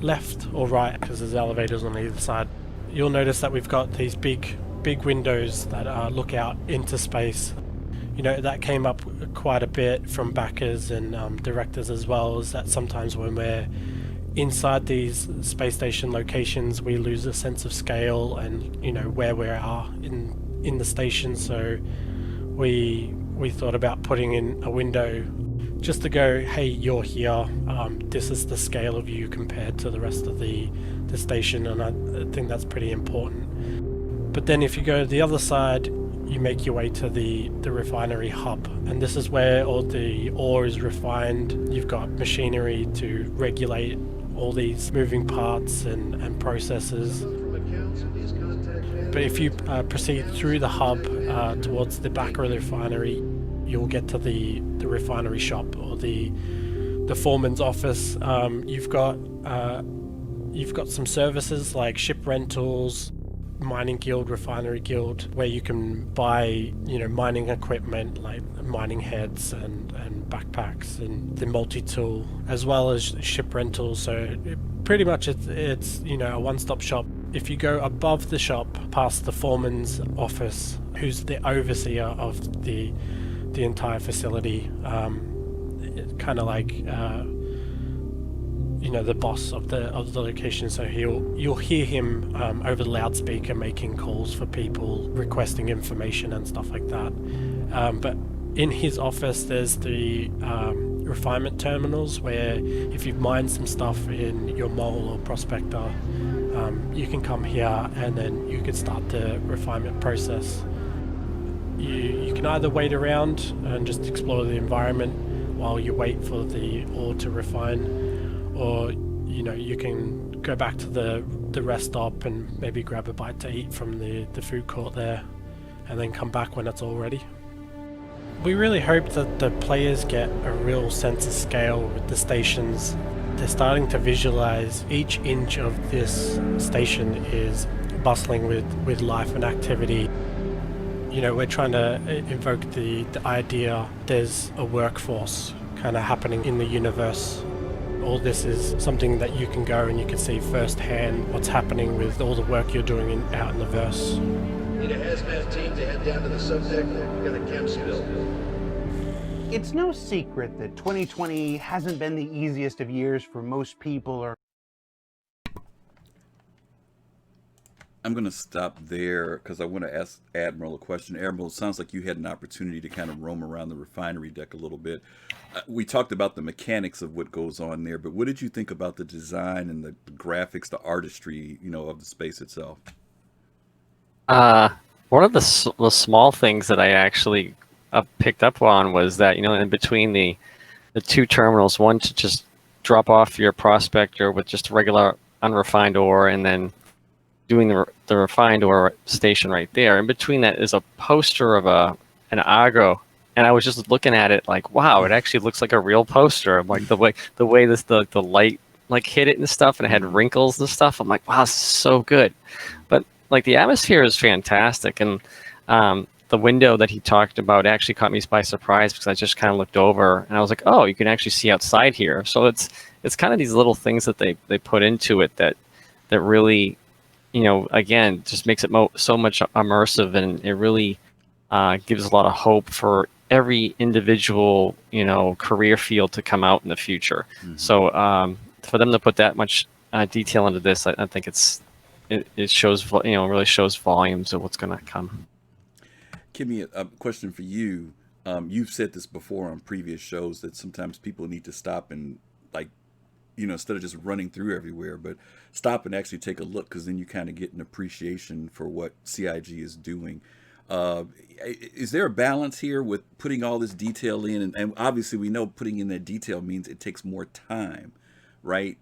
left or right, because there's elevators on either side, you'll notice that we've got these big windows that look out into space. That came up quite a bit from backers and directors as well, is that sometimes when we're inside these space station locations we lose a sense of scale and where we are in the station, so we thought about putting in a window just to go, hey, you're here, this is the scale of you compared to the rest of the station, and I think that's pretty important. But then if you go to the other side, you make your way to the refinery hub, and this is where all the ore is refined. You've got machinery to regulate all these moving parts and processes. But if you proceed through the hub towards the back of the refinery, you'll get to the refinery shop or the foreman's office. You've got some services like ship rentals, mining guild, refinery guild, where you can buy mining equipment like mining heads and backpacks and the multi-tool, as well as ship rentals. So pretty much it's a one-stop shop if you go above the shop, past the foreman's office, who's the overseer of the entire facility, kind of like the boss of the location. So you'll hear him over the loudspeaker making calls for people, requesting information and stuff like that. But in his office, there's the refinement terminals where if you've mined some stuff in your mole or prospector, you can come here and then you can start the refinement process. You can either wait around and just explore the environment while you wait for the ore to refine, or you can go back to the rest stop and maybe grab a bite to eat from the food court there, and then come back when it's all ready. We really hope that the players get a real sense of scale with the stations. They're starting to visualize each inch of this station is bustling with life and activity. We're trying to invoke the idea there's a workforce kind of happening in the universe. All this is something that you can go and you can see firsthand what's happening with all the work you're doing out in the verse. Need a hazmat team to head down to the subdeck. We've got a chem spill. It's no secret that 2020 hasn't been the easiest of years for most people. I'm going to stop there because I want to ask Admiral a question. Admiral, it sounds like you had an opportunity to kind of roam around the refinery deck a little bit. We talked about the mechanics of what goes on there, but what did you think about the design and the graphics, the artistry, of the space itself? One of the small things that I actually picked up on was that, in between the two terminals, one to just drop off your prospector with just regular unrefined ore, and then doing the refined ore station right there. In between that is a poster of an Argo, and I was just looking at it like, wow, it actually looks like a real poster. I'm like, the way the light like hit it and stuff, and it had wrinkles and stuff. I'm like, wow, this is so good. But like the atmosphere is fantastic, and the window that he talked about actually caught me by surprise because I just kind of looked over and I was like, oh, you can actually see outside here. So it's kind of these little things that they put into it that really, again, just makes it so much immersive, and it really gives a lot of hope for every individual, career field to come out in the future. Mm-hmm. So for them to put that much detail into this, I think it shows, really shows volumes of what's going to come. Kimmy, a question for you. You've said this before on previous shows that sometimes people need to stop and instead of just running through everywhere, but stop and actually take a look, because then you kind of get an appreciation for what CIG is doing. Is there a balance here with putting all this detail in? And obviously we know putting in that detail means it takes more time, right?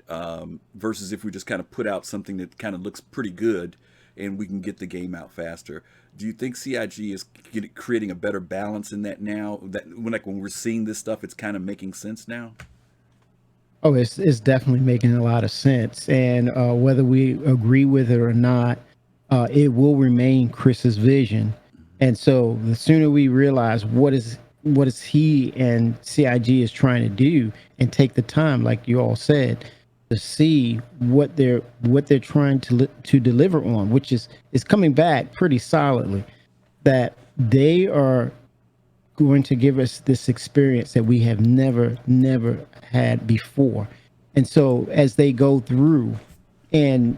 Versus if we just kind of put out something that kind of looks pretty good and we can get the game out faster. Do you think CIG is creating a better balance in that now? That when we're seeing this stuff, it's kind of making sense now? Oh, it's definitely making a lot of sense. And whether we agree with it or not, it will remain Chris's vision. And so the sooner we realize what is he and CIG is trying to do, and take the time, like you all said, to see what they're trying to deliver on, which is coming back pretty solidly, that they are going to give us this experience that we have never had before. And so as they go through and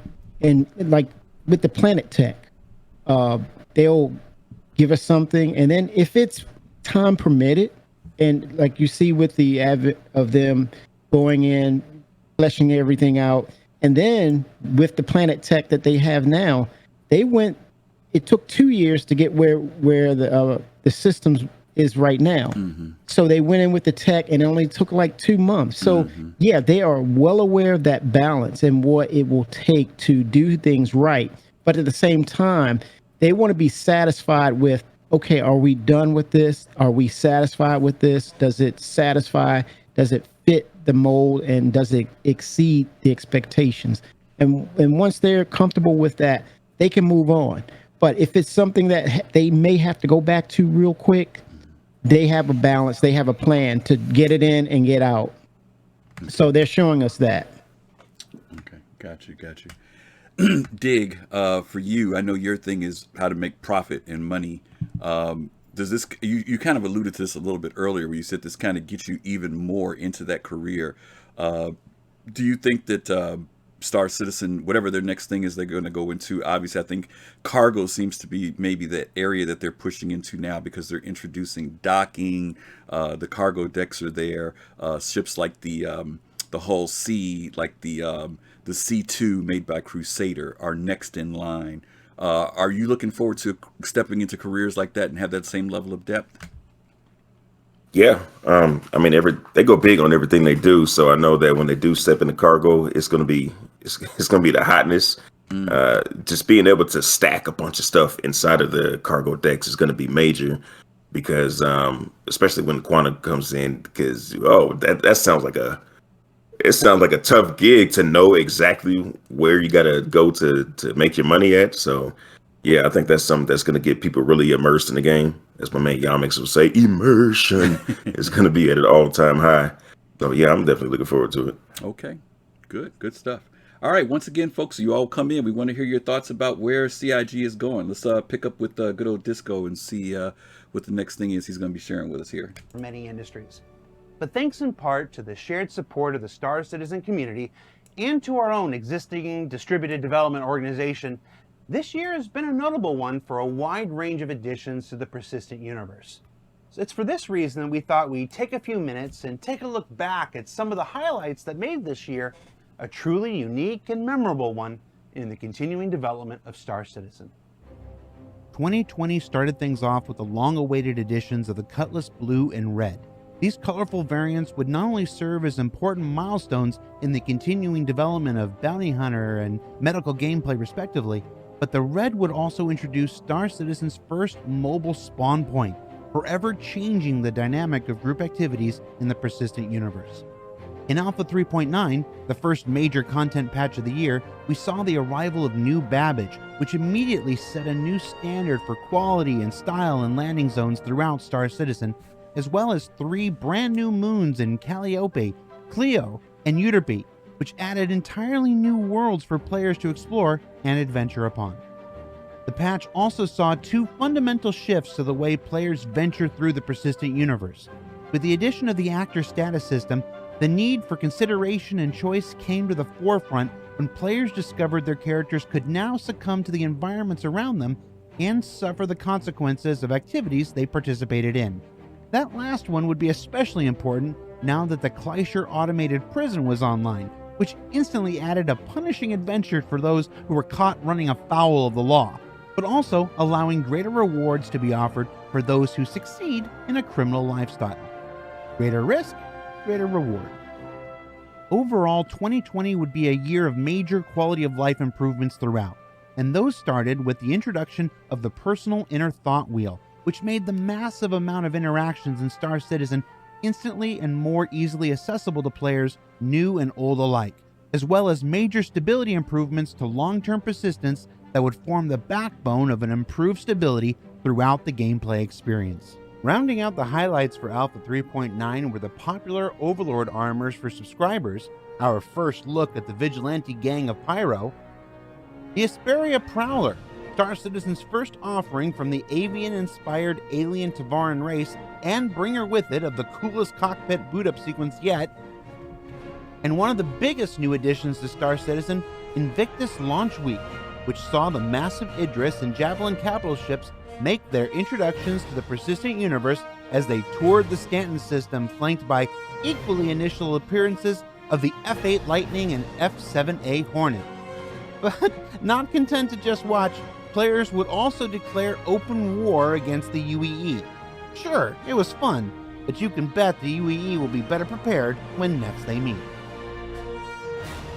like with the Planet Tech, they'll give us something, and then if it's time permitted, and like you see with the advent of them going in, fleshing everything out, and then with the Planet Tech that they have now, it took 2 years to get where the systems is right now. Mm-hmm. So they went in with the tech and it only took like 2 months. So yeah, they are well aware of that balance and what it will take to do things right. But at the same time, they want to be satisfied with, okay, are we done with this? Are we satisfied with this? Does it satisfy? Does it fit the mold? And does it exceed the expectations? And once they're comfortable with that, they can move on. But if it's something that they may have to go back to real quick, they have a balance. They have a plan to get it in and get out. So they're showing us that. Okay, got you. Dig, for you, I know your thing is how to make profit and money. Does this, you kind of alluded to this a little bit earlier where you said this kind of gets you even more into that career. Uh, do you think that Star Citizen, whatever their next thing is they're going to go into, obviously I think cargo seems to be maybe the area that they're pushing into now because they're introducing docking, the cargo decks are there, ships like the Hull C, like the C2 made by Crusader are next in line. Are you looking forward to stepping into careers like that and have that same level of depth? Yeah, I mean, they go big on everything they do, so I know that when they do step into cargo, it's gonna be the hotness. Just being able to stack a bunch of stuff inside of the cargo decks is gonna be major because, especially when Quantum comes in, because that sounds like a tough gig to know exactly where you gotta go to make your money at. So yeah, I think that's something that's gonna get people really immersed in the game. As my man Yamix will say, immersion is gonna be at an all-time high. So yeah, I'm definitely looking forward to it. Okay, good stuff. All right, once again, folks, you all come in. We want to hear your thoughts about where CIG is going. Let's pick up with good old Disco and see what the next thing is he's going to be sharing with us here. For many industries. But thanks in part to the shared support of the Star Citizen community and to our own existing distributed development organization, this year has been a notable one for a wide range of additions to the persistent universe. So it's for this reason that we thought we'd take a few minutes and take a look back at some of the highlights that made this year a truly unique and memorable one in the continuing development of Star Citizen. 2020 started things off with the long-awaited additions of the Cutlass Blue and Red. These colorful variants would not only serve as important milestones in the continuing development of Bounty Hunter and medical gameplay respectively, but the Red would also introduce Star Citizen's first mobile spawn point, forever changing the dynamic of group activities in the persistent universe. In Alpha 3.9, the first major content patch of the year, we saw the arrival of new Babbage, which immediately set a new standard for quality and style in landing zones throughout Star Citizen, as well as 3 brand new moons in Calliope, Clio, and Euterpe, which added entirely new worlds for players to explore and adventure upon. The patch also saw 2 fundamental shifts to the way players venture through the persistent universe. With the addition of the actor status system, the need for consideration and choice came to the forefront when players discovered their characters could now succumb to the environments around them and suffer the consequences of activities they participated in. That last one would be especially important now that the Kleischer automated prison was online, which instantly added a punishing adventure for those who were caught running afoul of the law, but also allowing greater rewards to be offered for those who succeed in a criminal lifestyle. Greater risk, greater reward. Overall, 2020 would be a year of major quality of life improvements throughout, and those started with the introduction of the personal inner thought wheel, which made the massive amount of interactions in Star Citizen instantly and more easily accessible to players new and old alike, as well as major stability improvements to long-term persistence that would form the backbone of an improved stability throughout the gameplay experience. Rounding out the highlights for Alpha 3.9 were the popular Overlord armors for subscribers, our first look at the vigilante gang of Pyro, the Asperia Prowler, Star Citizen's first offering from the avian-inspired alien Tavaran race and bringer with it of the coolest cockpit boot-up sequence yet, and one of the biggest new additions to Star Citizen, Invictus Launch Week, which saw the massive Idris and Javelin capital ships make their introductions to the persistent universe as they toured the Stanton system, flanked by equally initial appearances of the F-8 Lightning and F-7A Hornet. But not content to just watch, players would also declare open war against the UEE. Sure, it was fun, but you can bet the UEE will be better prepared when next they meet.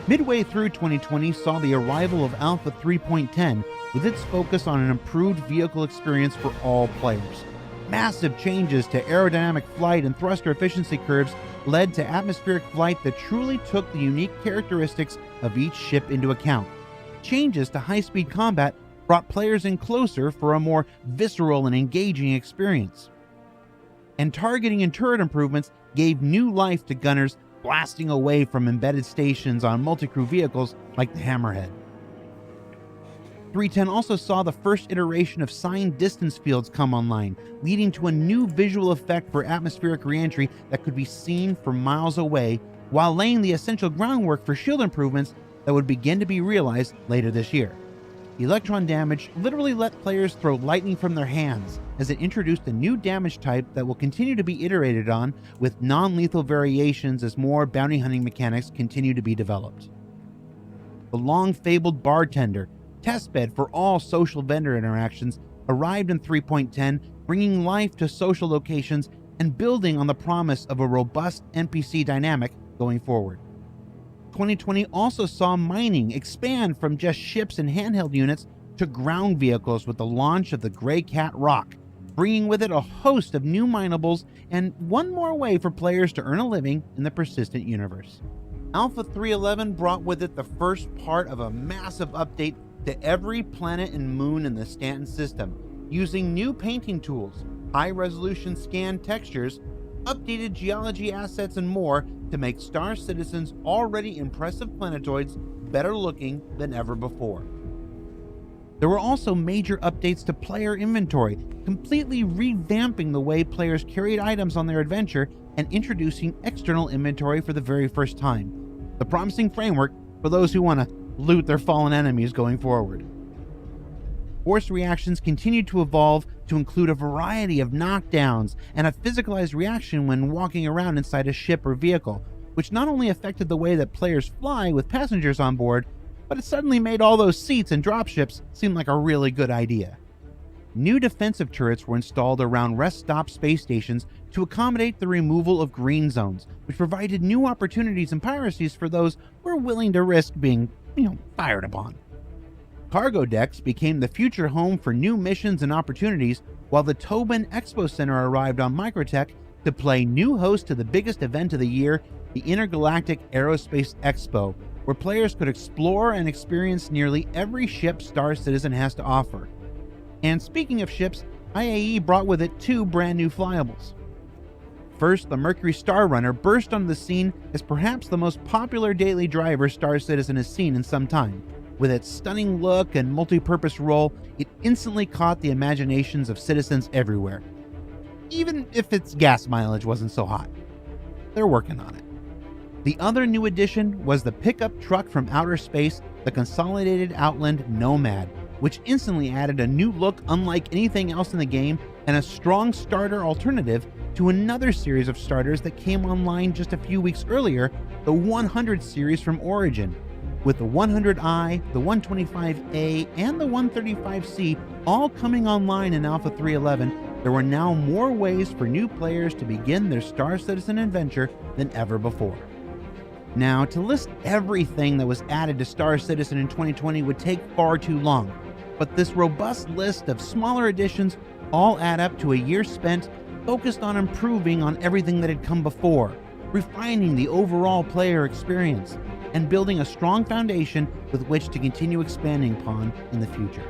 Midway through 2020 saw the arrival of Alpha 3.10 with its focus on an improved vehicle experience for all players. Massive changes to aerodynamic flight and thruster efficiency curves led to atmospheric flight that truly took the unique characteristics of each ship into account. Changes to high-speed combat brought players in closer for a more visceral and engaging experience. And targeting and turret improvements gave new life to gunners blasting away from embedded stations on multi-crew vehicles like the Hammerhead. 3.10 also saw the first iteration of signed distance fields come online, leading to a new visual effect for atmospheric reentry that could be seen from miles away, while laying the essential groundwork for shield improvements that would begin to be realized later this year. Electron damage literally let players throw lightning from their hands, as it introduced a new damage type that will continue to be iterated on, with non-lethal variations as more bounty hunting mechanics continue to be developed. The long-fabled bartender, testbed for all social vendor interactions, arrived in 3.10, bringing life to social locations and building on the promise of a robust NPC dynamic going forward. 2020 also saw mining expand from just ships and handheld units to ground vehicles with the launch of the Grey Cat Rock, bringing with it a host of new minables and one more way for players to earn a living in the persistent universe. Alpha 3.11 brought with it the first part of a massive update to every planet and moon in the Stanton system, using new painting tools, high-resolution scan textures, updated geology assets, and more to make Star Citizen's already impressive planetoids better looking than ever before. There were also major updates to player inventory, completely revamping the way players carried items on their adventure and introducing external inventory for the very first time, the promising framework for those who want to loot their fallen enemies going forward. Force reactions continued to evolve to include a variety of knockdowns and a physicalized reaction when walking around inside a ship or vehicle, which not only affected the way that players fly with passengers on board, but it suddenly made all those seats and dropships seem like a really good idea. New defensive turrets were installed around rest stop space stations to accommodate the removal of green zones, which provided new opportunities and piracies for those who were willing to risk being, fired upon. Cargo decks became the future home for new missions and opportunities, while the Tobin Expo Center arrived on Microtech to play new host to the biggest event of the year, the Intergalactic Aerospace Expo, where players could explore and experience nearly every ship Star Citizen has to offer. And speaking of ships, IAE brought with it two brand new flyables. First, the Mercury Star Runner burst onto the scene as perhaps the most popular daily driver Star Citizen has seen in some time. With its stunning look and multi-purpose role, it instantly caught the imaginations of citizens everywhere, even if its gas mileage wasn't so hot. They're working on it. The other new addition was the pickup truck from outer space, the Consolidated Outland Nomad, which instantly added a new look unlike anything else in the game and a strong starter alternative to another series of starters that came online just a few weeks earlier, the 100 series from Origin. With the 100i, the 125A, and the 135C all coming online in Alpha 3.11, there were now more ways for new players to begin their Star Citizen adventure than ever before. Now, to list everything that was added to Star Citizen in 2020 would take far too long, but this robust list of smaller additions all add up to a year spent focused on improving on everything that had come before, refining the overall player experience, and building a strong foundation with which to continue expanding upon in the future.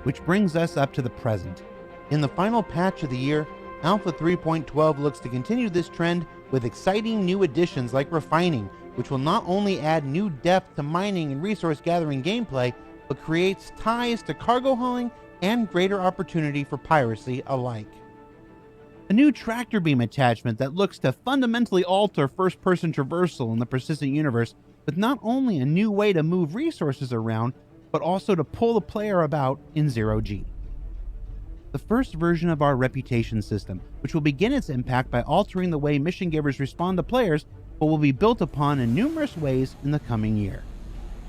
Which brings us up to the present. In the final patch of the year, Alpha 3.12 looks to continue this trend with exciting new additions like refining, which will not only add new depth to mining and resource gathering gameplay, but creates ties to cargo hauling and greater opportunity for piracy alike. A new tractor beam attachment that looks to fundamentally alter first-person traversal in the persistent universe, with not only a new way to move resources around, but also to pull the player about in Zero-G. The first version of our reputation system, which will begin its impact by altering the way mission givers respond to players, but will be built upon in numerous ways in the coming year.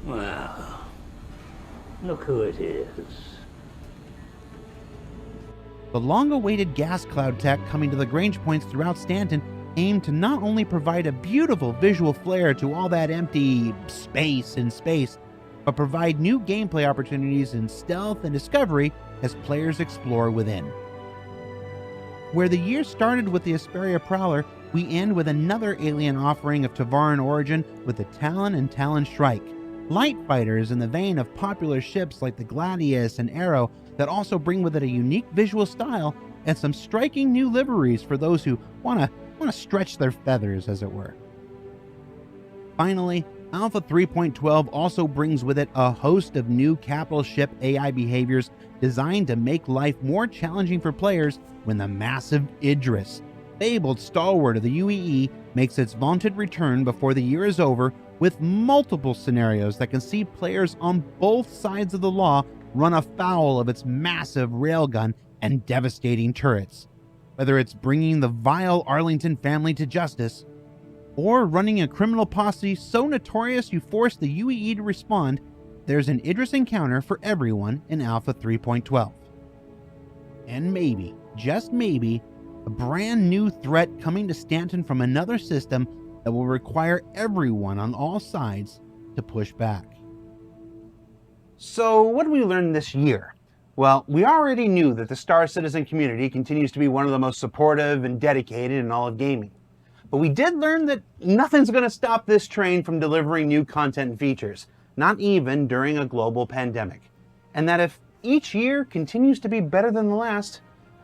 Well, look who it is. The long-awaited gas cloud tech coming to the Grange points throughout Stanton aim to not only provide a beautiful visual flair to all that empty space in space, but provide new gameplay opportunities in stealth and discovery as players explore within. Where the year started with the Asperia Prowler, we end with another alien offering of Tavaran origin with the Talon and Talon Strike, light fighters in the vein of popular ships like the Gladius and Arrow that also bring with it a unique visual style and some striking new liveries for those who want to stretch their feathers, as it were. Finally, Alpha 3.12 also brings with it a host of new capital ship AI behaviors designed to make life more challenging for players when the massive Idris, fabled stalwart of the UEE, makes its vaunted return before the year is over, with multiple scenarios that can see players on both sides of the law run afoul of its massive railgun and devastating turrets. Whether it's bringing the vile Arlington family to justice, or running a criminal posse so notorious you force the UEE to respond, there's an Idris encounter for everyone in Alpha 3.12. And maybe, just maybe, a brand new threat coming to Stanton from another system that will require everyone on all sides to push back. So, what did we learn this year? Well, we already knew that the Star Citizen community continues to be one of the most supportive and dedicated in all of gaming. But we did learn that nothing's going to stop this train from delivering new content and features, not even during a global pandemic. And that if each year continues to be better than the last,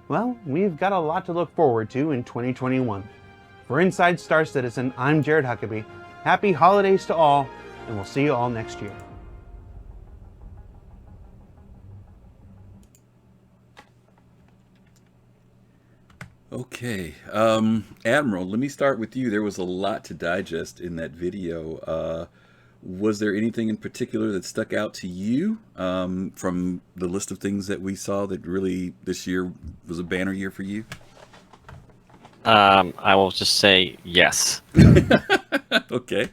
well, we've got a lot to look forward to in 2021. For Inside Star Citizen, I'm Jared Huckabee. Happy holidays to all, and we'll see you all next year. Okay, Admiral, let me start with you. There was a lot to digest in that video. Was there anything in particular that stuck out to you from the list of things that we saw that really this year was a banner year for you? I will just say yes. Okay.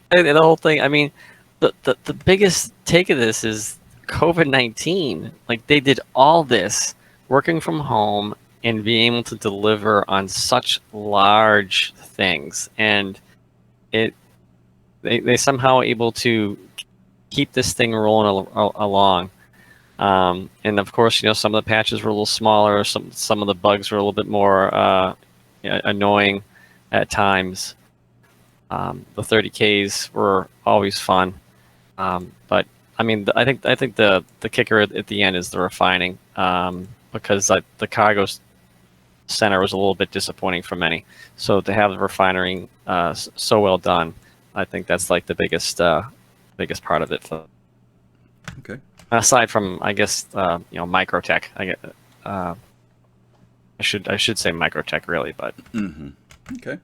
And the whole thing, I mean, the biggest take of this is COVID-19. Like, they did all this working from home and being able to deliver on such large things, and they somehow able to keep this thing rolling along. And of course, you know, some of the patches were a little smaller, some of the bugs were a little bit more annoying at times. The 30Ks were always fun, but I mean, I think the kicker at the end is the refining, because the cargo center was a little bit disappointing for many. So to have the refinery so well done, I think that's like the biggest part of it. Okay. Aside from, I guess, Microtech. I should say Microtech, really, but. Okay.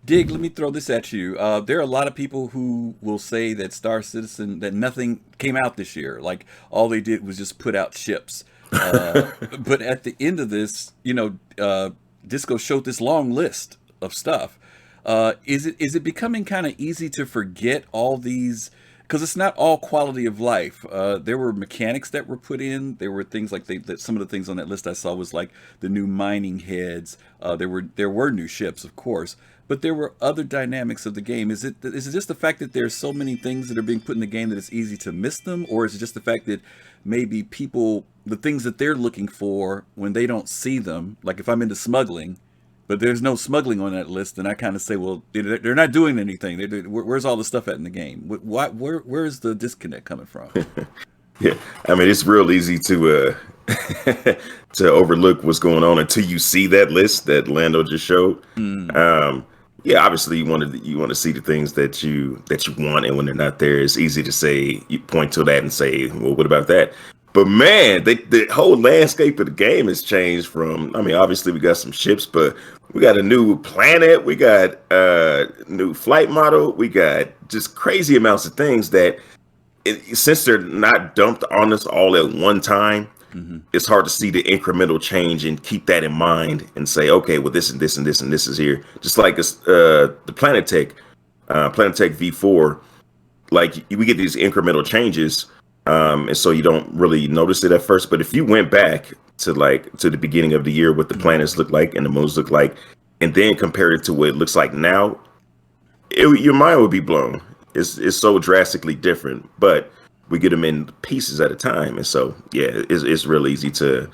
Dig, let me throw this at you. There are a lot of people who will say that Star Citizen, that nothing came out this year. Like, all they did was just put out ships. But at the end of this, Disco showed this long list of stuff. Is it becoming kind of easy to forget all these? Because it's not all quality of life. There were mechanics that were put in. There were things like some of the things on that list I saw was like the new mining heads. There were new ships, of course, but there were other dynamics of the game. Is it just the fact that there's so many things that are being put in the game that it's easy to miss them, or is it just the fact that maybe people, the things that they're looking for when they don't see them, like if I'm into smuggling, but there's no smuggling on that list, and I kind of say, well, they're not doing anything. Where's all the stuff at in the game? Where's the disconnect coming from? Yeah, I mean, it's real easy to to overlook what's going on until you see that list that Lando just showed. Yeah, obviously you want to see the things that you want, and when they're not there, it's easy to say, you point to that and say, well, what about that? But man, the whole landscape of the game has changed from, I mean, obviously we got some ships, but we got a new planet, we got a new flight model, we got just crazy amounts of things that, since they're not dumped on us all at one time, it's hard to see the incremental change and keep that in mind and say, okay, well, this and this and this and this is here. Just like the Planetech V4, like we get these incremental changes. And so you don't really notice it at first. But if you went back to the beginning of the year, what the planets look like and the moons look like, and then compare it to what it looks like now, your mind would be blown. It's so drastically different, but we get them in pieces at a time. And so, yeah, it's real easy to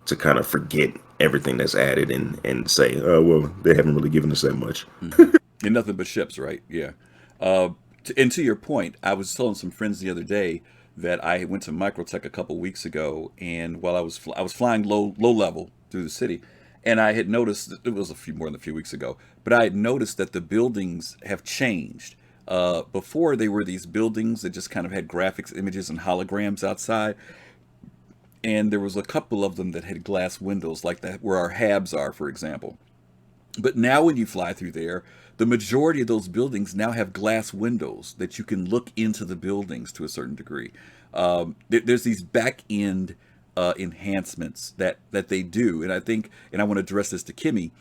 kind of forget everything that's added and say, oh, well, they haven't really given us that much. And nothing but ships, right? Yeah. And to your point, I was telling some friends the other day that I went to Microtech a couple weeks ago, and while I was flying low level through the city, and I had noticed, it was more than a few weeks ago, but I had noticed that the buildings have changed. Before, they were these buildings that just kind of had graphics, images, and holograms outside. And there was a couple of them that had glass windows, like that where our habs are, for example. But now when you fly through there, the majority of those buildings now have glass windows that you can look into the buildings to a certain degree. There's these back end enhancements that they do, and I think, and I want to address this to Kimmy.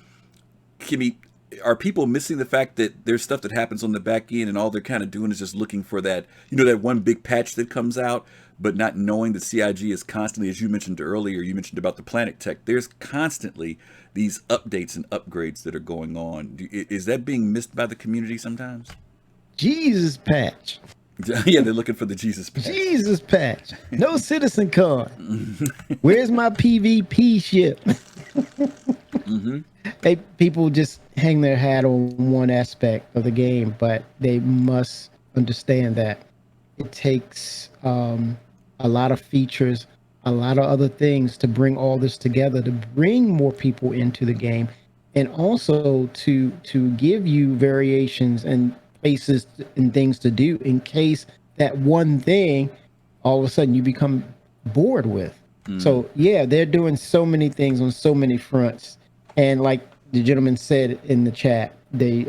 Kimmy, are people missing the fact that there's stuff that happens on the back end, and all they're kind of doing is just looking for that, that one big patch that comes out, but not knowing that CIG is constantly, as you mentioned earlier, you mentioned about the Planet Tech, there's constantly these updates and upgrades that are going on. Is that being missed by the community sometimes? Jesus patch. Yeah, they're looking for the Jesus patch. Jesus patch. No citizen card. Where's my PvP ship? People just hang their hat on one aspect of the game, but they must understand that it takes a lot of features, a lot of other things to bring all this together, to bring more people into the game, and also to give you variations and places and things to do in case that one thing all of a sudden you become bored with. So yeah, they're doing so many things on so many fronts, and like the gentleman said in the chat, they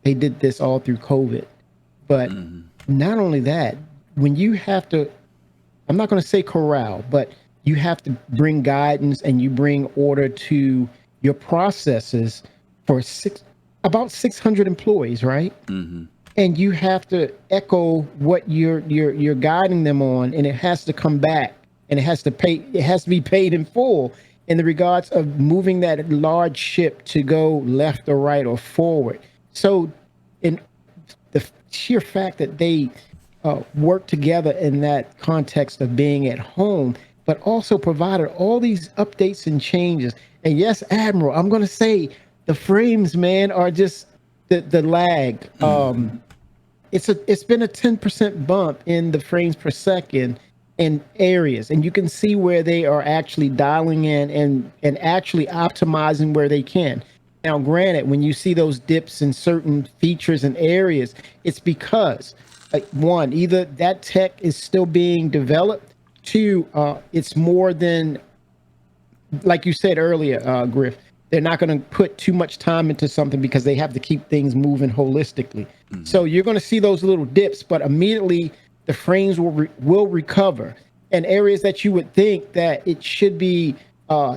did this all through COVID. But not only that, when you have to, I'm not going to say corral, but you have to bring guidance and you bring order to your processes for about 600 employees, right? And you have to echo what you're guiding them on, and it has to come back, and it has to be paid in full in the regards of moving that large ship to go left or right or forward. So in the sheer fact that they work together in that context of being at home, but also provided all these updates and changes. And yes, Admiral, I'm going to say the frames, man, are just the lag. It's been a 10% bump in the frames per second in areas, and you can see where they are actually dialing in and actually optimizing where they can. Now, granted, when you see those dips in certain features and areas, it's because one, either that tech is still being developed, two, it's more than, like you said earlier, Griff, they're not going to put too much time into something because they have to keep things moving holistically. So you're going to see those little dips, but immediately the frames will recover. And areas that you would think that it should be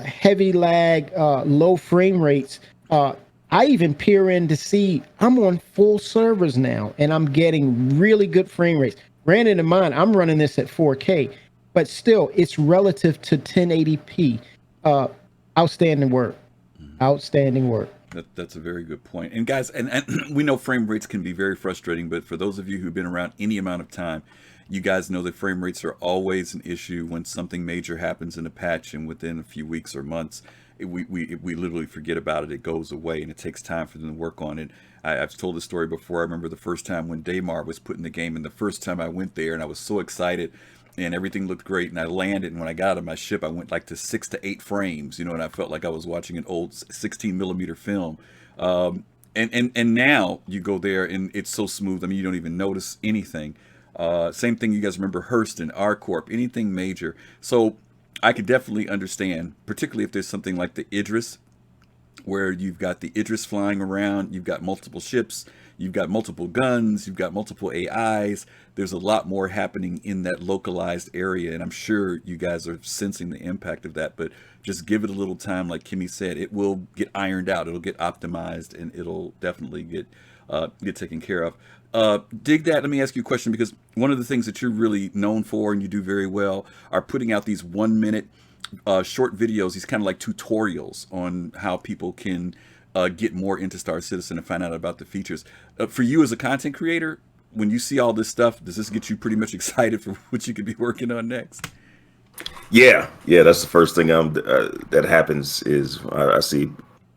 heavy lag, low frame rates, I even peer in to see I'm on full servers now, and I'm getting really good frame rates. Granted, in mine, I'm running this at 4K, but still, it's relative to 1080p. Outstanding work. Outstanding work. That's a very good point. And guys, and we know frame rates can be very frustrating, but for those of you who've been around any amount of time, you guys know that frame rates are always an issue when something major happens in a patch, and within a few weeks or months, we literally forget about it. It goes away, and it takes time for them to work on it. I've told this story before. I remember the first time when Daymar was put in the game, and the first time I went there, and I was so excited, and everything looked great, and I landed, and when I got out of my ship, I went like to 6 to 8 frames, and I felt like I was watching an old 16 millimeter film. And now you go there, and it's so smooth. I mean, you don't even notice anything. Same thing, you guys remember Hurston, R-Corp, anything major. So I could definitely understand, particularly if there's something like the Idris, where you've got the Idris flying around, you've got multiple ships, you've got multiple guns, you've got multiple AIs. There's a lot more happening in that localized area, and I'm sure you guys are sensing the impact of that, but just give it a little time. Like Kimmy said, it will get ironed out, it'll get optimized, and it'll definitely get taken care of. Dig that. Let me ask you a question, because one of the things that you're really known for and you do very well are putting out these 1 minute short videos, these kind of like tutorials on how people can get more into Star Citizen and find out about the features. For you as a content creator, when you see all this stuff, does this get you pretty much excited for what you could be working on next? Yeah, that's the first thing that happens is I see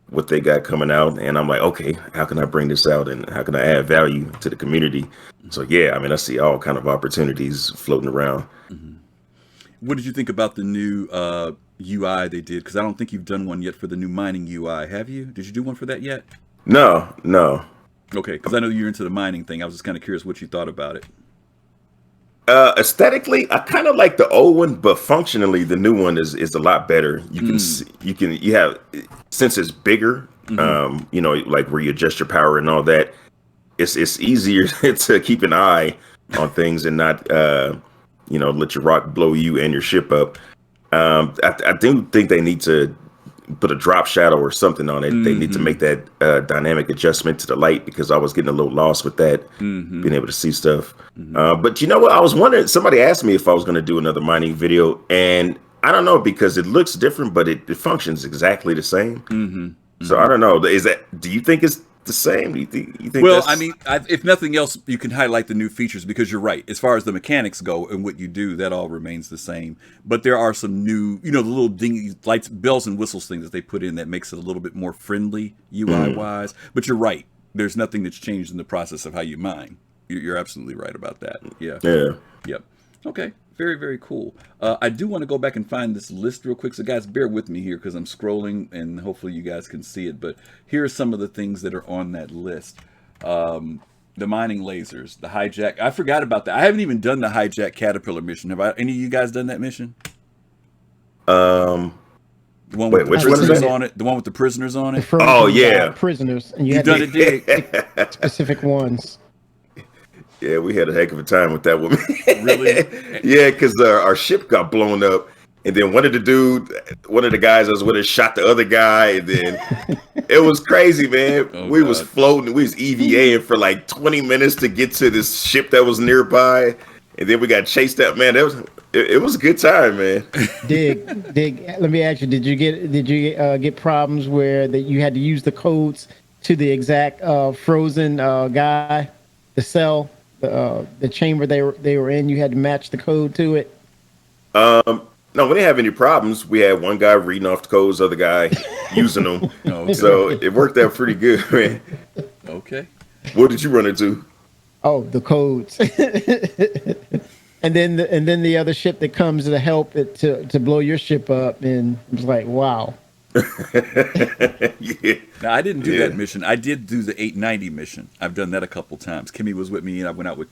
what they got coming out, and I'm like, okay, how can I bring this out, and how can I add value to the community? So yeah, I mean, I see all kind of opportunities floating around. What did you think about the new UI they did? Because I don't think you've done one yet for the new mining UI, have you? Did you do one for that yet? No. Okay, because I know you're into the mining thing. I was just kind of curious what you thought about it. Aesthetically, I kind of like the old one, but functionally, the new one is a lot better. You can see, you have, since it's bigger, you know, like where you adjust your power and all that. It's easier to keep an eye on things and not you know, let your rock blow you and your ship up. I do think they need to put a drop shadow or something on it. They need to make that dynamic adjustment to the light, because I was getting a little lost with that, being able to see stuff. But you know what? I was wondering, somebody asked me if I was going to do another mining video, and I don't know, because it looks different, but it functions exactly the same. So I don't know. Do you think it's the same? Do you think well, I mean, if nothing else, you can highlight the new features, because you're right. As far as the mechanics go and what you do, that all remains the same. But there are some new, you know, the little dingy lights, bells and whistles things that they put in that makes it a little bit more friendly UI wise. But you're right. There's nothing that's changed in the process of how you mine. You're absolutely right about that. Yeah. Yep. Okay. Very, very cool. I do want to go back and find this list real quick. So guys, bear with me here because I'm scrolling and hopefully you guys can see it. But here are some of the things that are on that list. The mining lasers, the hijack. I forgot about that. I haven't even done the hijack caterpillar mission. Have any of you guys done that mission? The one with the prisoners on it. The one with the prisoners on it. Oh yeah, prisoners. And you had done it, Dick? Specific ones. Yeah, we had a heck of a time with that one. Really? Yeah, because our ship got blown up, and then one of the guys I was with us shot the other guy, and then it was crazy, man. We was floating, we was EVAing for like 20 minutes to get to this ship that was nearby, and then we got chased out. Man, it was a good time, man. Dig. Let me ask you: Did you get problems where that you had to use the codes to the exact frozen guy, the cell? The chamber they were in, you had to match the code to it? No, we didn't have any problems. We had one guy reading off the codes, other guy using them. Okay. So it worked out pretty good, man. Okay. What did you run into? Oh, the codes. and then the other ship that comes to help it to blow your ship up, and it was like, wow. Yeah. Now, I didn't do that mission. I did do the 890 mission. I've done that a couple times. Kimmy was with me, and I went out with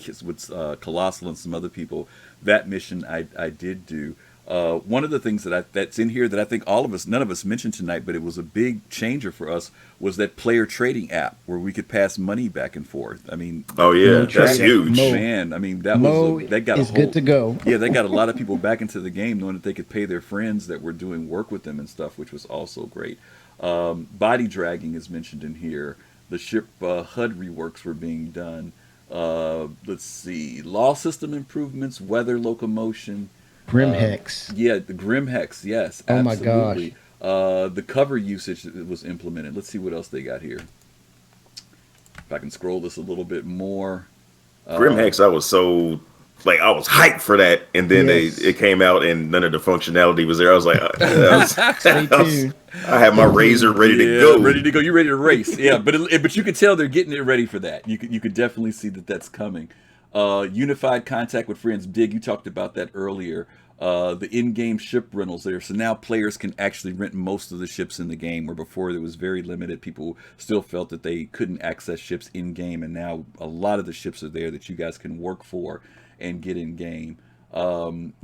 Colossal and some other people. That mission I did do. One of the things that's in here that I think none of us mentioned tonight, but it was a big changer for us, was that player trading app where we could pass money back and forth. I mean, oh yeah, that's huge, man. I mean, that got good to go. Yeah, they got a lot of people back into the game, knowing that they could pay their friends that were doing work with them and stuff, which was also great. Body dragging is mentioned in here. The ship HUD reworks were being done. Let's see, law system improvements, weather locomotion. Grimhex. Yeah, the Grimhex, yes. Oh absolutely. my gosh. The cover usage that was implemented. Let's see what else they got here. If I can scroll this a little bit more. Grimhex, I was hyped for that, and then it came out and none of the functionality was there. I was like, I had my razor ready to go. Ready to go. You're ready to race. Yeah, but you could tell they're getting it ready for that. You could definitely see that's coming. Unified contact with friends. Dig, you talked about that earlier. The in-game ship rentals there. So now players can actually rent most of the ships in the game, where before there was very limited. People still felt that they couldn't access ships in-game, and now a lot of the ships are there that you guys can work for and get in-game.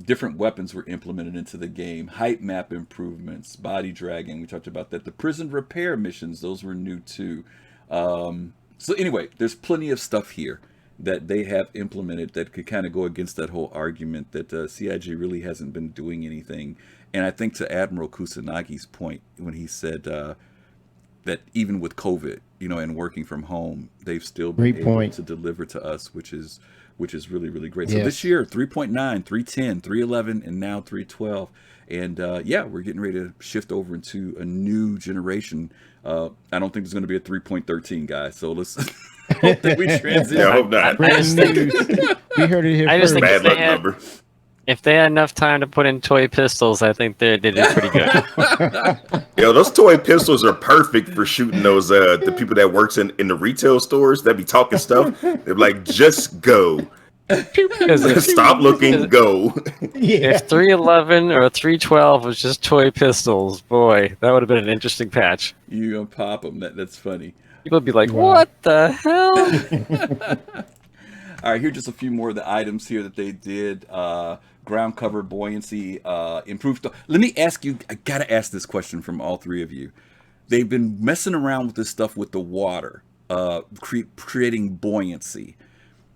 Different weapons were implemented into the game. Height map improvements, body dragging. We talked about that. The prison repair missions, those were new too. So anyway, there's plenty of stuff here that they have implemented that could kind of go against that whole argument that CIG really hasn't been doing anything. And I think to Admiral Kusanagi's point when he said that even with COVID, and working from home, they've still been able to deliver to us, which is really, really great. So this year, 3.9, 310, 311, and now 312. And we're getting ready to shift over into a new generation. I don't think there's going to be a 3.13, guys. So let's hope that we transition. Yeah, I hope not. We heard it here first. Bad luck number. If they had enough time to put in toy pistols, I think they did pretty good. Yo, those toy pistols are perfect for shooting those the people that works in the retail stores that be talking stuff. They're like, just go. Stop looking, go. If 311 or 312 was just toy pistols, boy, that would have been an interesting patch. You gonna pop them? That's funny. People would be like, Wow. "What the hell?" All right, here are just a few more of the items here that they did. Ground cover buoyancy, improved. Let me ask you, I got to ask this question from all three of you. They've been messing around with this stuff with the water, creating buoyancy.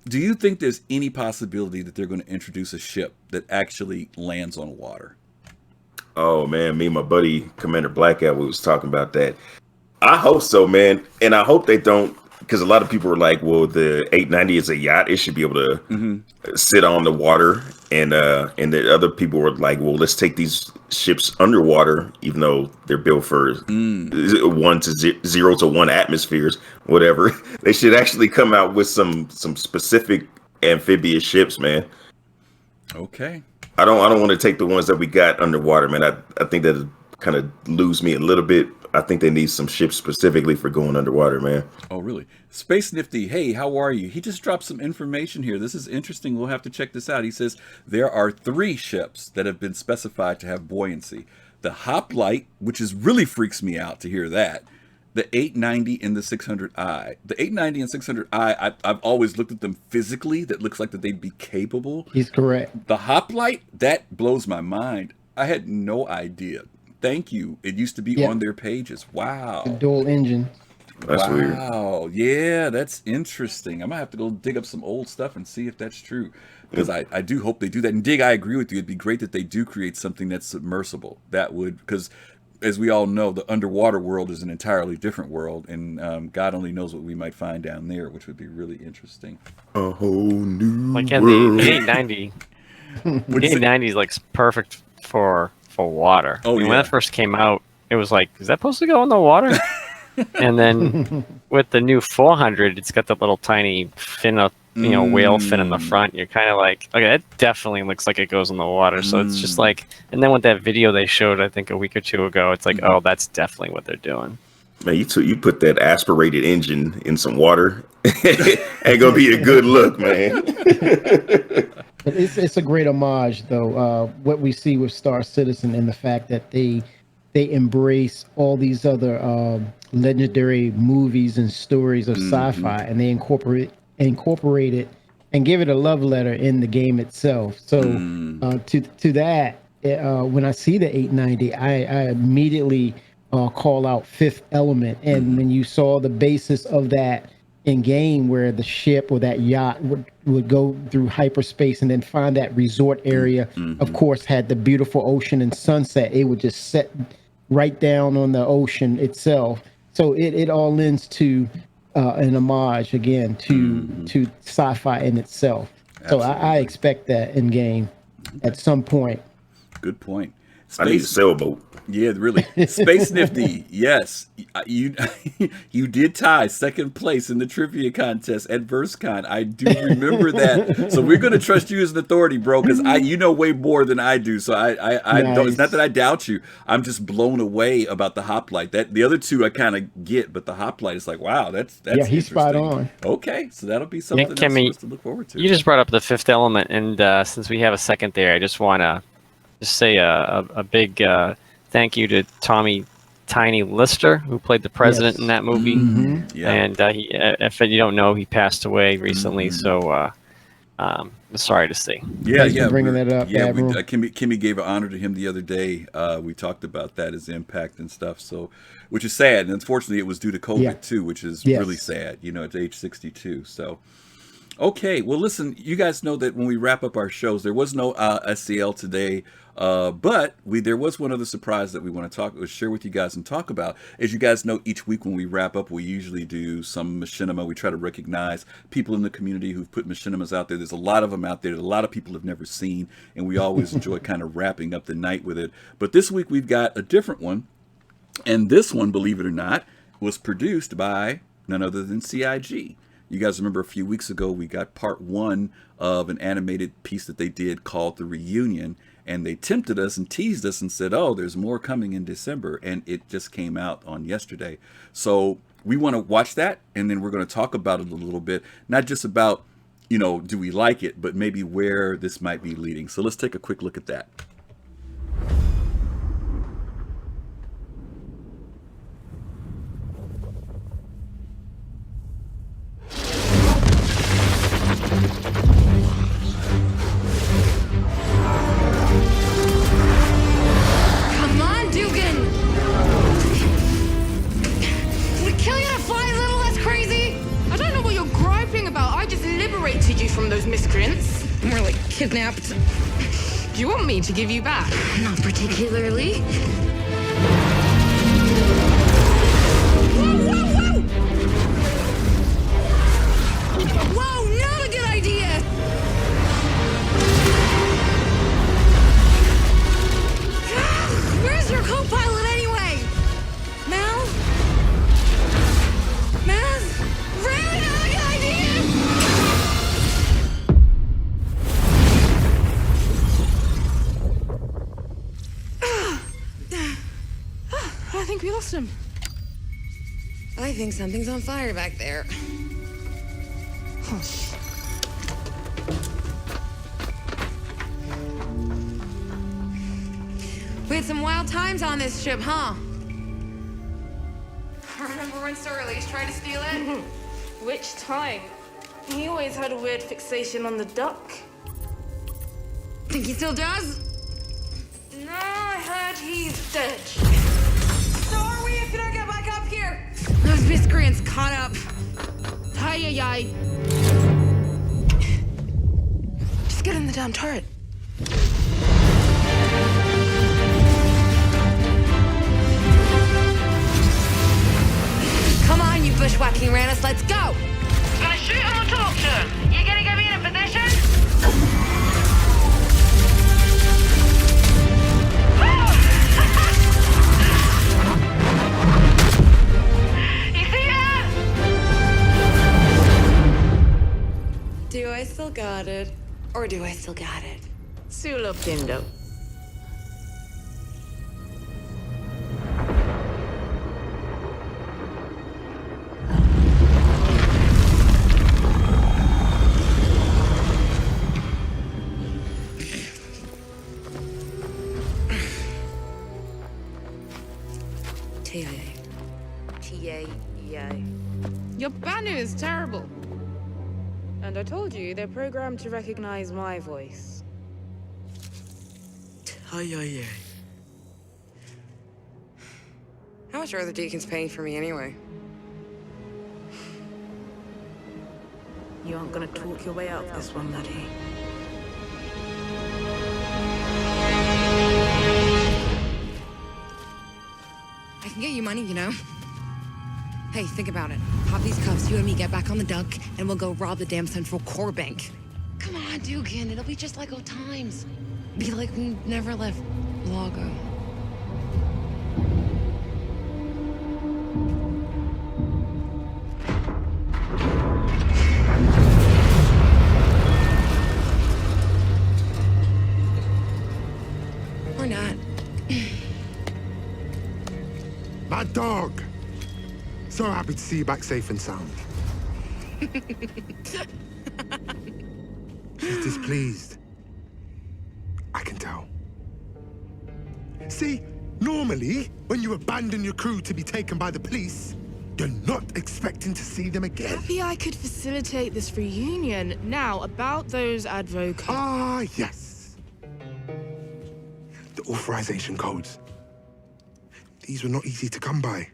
Do you think there's any possibility that they're going to introduce a ship that actually lands on water? Oh man, me and my buddy Commander Blackout, we was talking about that. I hope so, man, and I hope they don't, because a lot of people are like, "Well, the 890 is a yacht; it should be able to sit on the water." And the other people were like, "Well, let's take these ships underwater, even though they're built for 0 to 1 atmospheres, whatever. They should actually come out with some specific amphibious ships, man." Okay. I don't want to take the ones that we got underwater, man. I think that kind of lose me a little bit. I think they need some ships specifically for going underwater, man. Oh, really? Space Nifty, hey, how are you? He just dropped some information here. This is interesting. We'll have to check this out. He says there are 3 ships that have been specified to have buoyancy. The Hoplite, which is really freaks me out to hear that. The 890 and the 600i. The 890 and 600i, I've always looked at them physically. That looks like that they'd be capable. He's correct. The Hoplite, that blows my mind. I had no idea. Thank you. It used to be on their pages. Wow. The dual engine. That's weird. Wow. Yeah, that's interesting. I might have to go dig up some old stuff and see if that's true. Because I do hope they do that. And Dig, I agree with you. It'd be great that they do create something that's submersible. That would, because as we all know, the underwater world is an entirely different world. And God only knows what we might find down there, which would be really interesting. A whole new Like world. the 890. The 890 is like perfect for water. Oh, I mean, yeah. when it first came out, it was like, is that supposed to go in the water? And then with the new 400, it's got the little tiny fin of, whale fin in the front. You're kind of like, okay, that definitely looks like it goes in the water. So it's just like, and then with that video they showed, I think a week or two ago, it's like, oh, that's definitely what they're doing. Man, you put that aspirated engine in some water, ain't gonna be a good look, man. But it's a great homage, though. What we see with Star Citizen and the fact that they embrace all these other legendary movies and stories of sci-fi, and they incorporate it and give it a love letter in the game itself. So to that, when I see the 890, I immediately call out Fifth Element, and when you saw the basis of that in game, where the ship or that yacht would go through hyperspace and then find that resort area, of course, had the beautiful ocean and sunset. It would just set right down on the ocean itself. So it all lends to an homage again to sci-fi in itself. Absolutely. So I expect that in game at some point. Good point. I need a sailboat. Yeah, really. Space Nifty, yes. You did tie second place in the trivia contest at VerseCon. I do remember that. So we're going to trust you as an authority, bro, because you know way more than I do. So I don't, it's not that I doubt you. I'm just blown away about the Hoplite. That the other two I kind of get, but the Hoplite is like, wow, that's yeah, he's spot on. Okay, so that'll be something else for us to look forward to. You just brought up the Fifth Element, and since we have a second there, I just want to say a big thank you to Tommy Tiny Lister, who played the president in that movie. Yeah. And he, if you don't know, he passed away recently. So sorry to see. Thanks for bringing that up. Yeah, Kimmy gave an honor to him the other day. We talked about that, his impact and stuff. So, which is sad, and unfortunately, it was due to COVID too, which is really sad. At age 62. So. Okay, well, listen, you guys know that when we wrap up our shows, there was no SCL today, but there was one other surprise that we want to share with you guys and talk about. As you guys know, each week when we wrap up, we usually do some machinima. We try to recognize people in the community who've put machinimas out there. There's a lot of them out there that a lot of people have never seen, and we always enjoy kind of wrapping up the night with it. But this week we've got a different one, and this one, believe it or not, was produced by none other than CIG. You guys remember a few weeks ago, we got part 1 of an animated piece that they did called The Reunion, and they tempted us and teased us and said, oh, there's more coming in December, and it just came out on yesterday. So we want to watch that, and then we're going to talk about it a little bit, not just about, do we like it, but maybe where this might be leading. So let's take a quick look at that. More like kidnapped. Do you want me to give you back? Not particularly. Whoa, not a good idea! Where's your co-pilot anyway? Mal? Ray, not a good idea! I think we lost him. I think something's on fire back there. We had some wild times on this ship, huh? Remember when Sorley's tried to steal it? Which time? He always had a weird fixation on the duck. Think he still does? No, I heard he's dead. So are we if you don't get back up here? Those miscreants caught up. Hi-yi-yi. Just get in the damn turret. Come on, you bushwhacking ranus, let's go! Gonna shoot or talk to him? You gonna get me in a position? You see that? Do I still got it? Or do I still got it? Sulo Pindo. T-A-E-A. Your Banu is terrible. And I told you, they're programmed to recognize my voice. Hi-yi-yi. How much are the deacons paying for me anyway? You aren't gonna talk your way out of this one, laddie. I can get you money, you know? Hey, think about it. Pop these cuffs, you and me get back on the duck, and we'll go rob the damn Central Core Bank. Come on, Dugan, it'll be just like old times. Be like we never left Lago. Or not. My dog! So happy to see you back safe and sound. She's displeased. I can tell. See, normally, when you abandon your crew to be taken by the police, you're not expecting to see them again. Happy I could facilitate this reunion. Now, about those advocates. Ah, yes. The authorization codes. These were not easy to come by.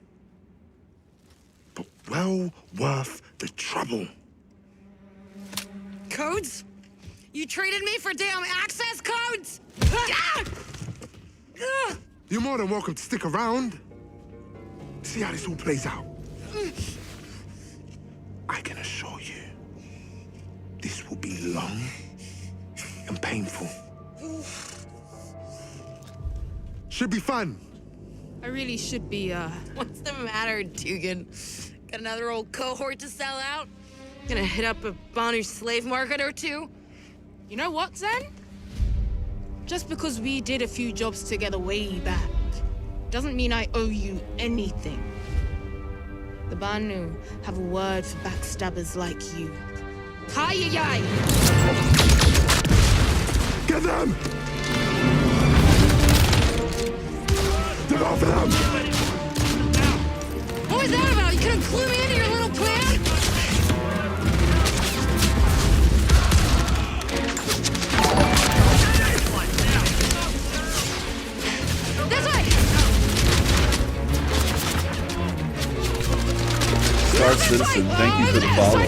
But well worth the trouble. Codes? You traded me for damn access codes? You're more than welcome to stick around. See how this all plays out. I can assure you, this will be long and painful. Should be fun. I really should be, What's the matter, Dugan? Got another old cohort to sell out? gonna hit up a Banu slave market or two? You know what, Zen? Just because we did a few jobs together way back, doesn't mean I owe you anything. The Banu have a word for backstabbers like you. Hi-yi-yi! Get them! Get off of them! What was that about? You couldn't clue me into your little plan? This way! Star Citizen, thank you for the follow.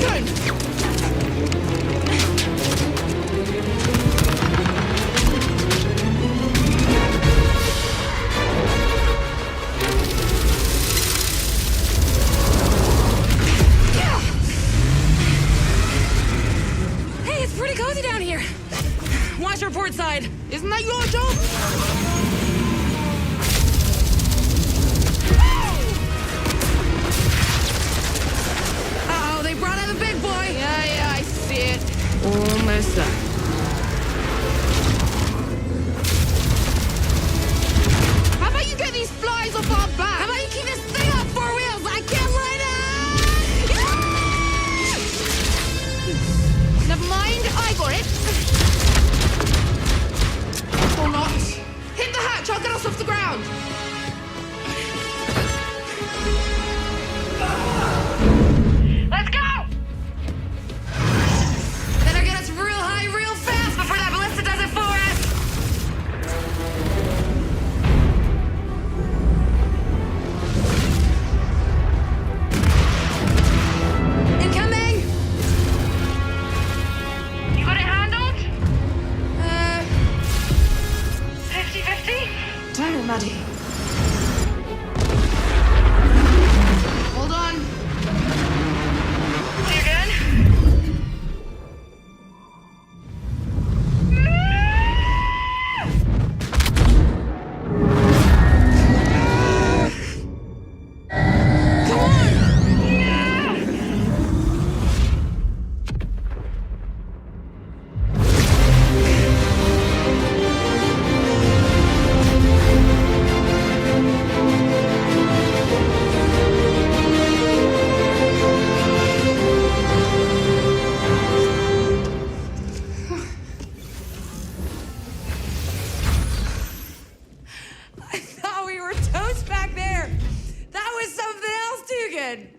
did.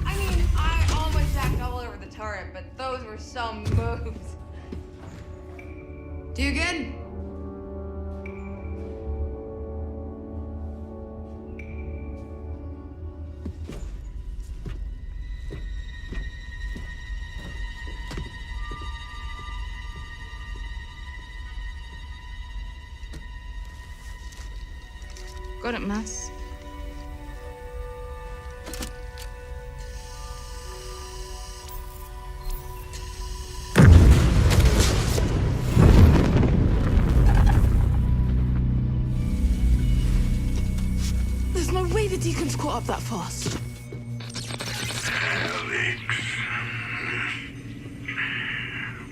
I mean, I almost jacked all over the turret, but those were some moves. Dugan? Got it, Mass. There's no way the Deacon's caught up that fast. Alex.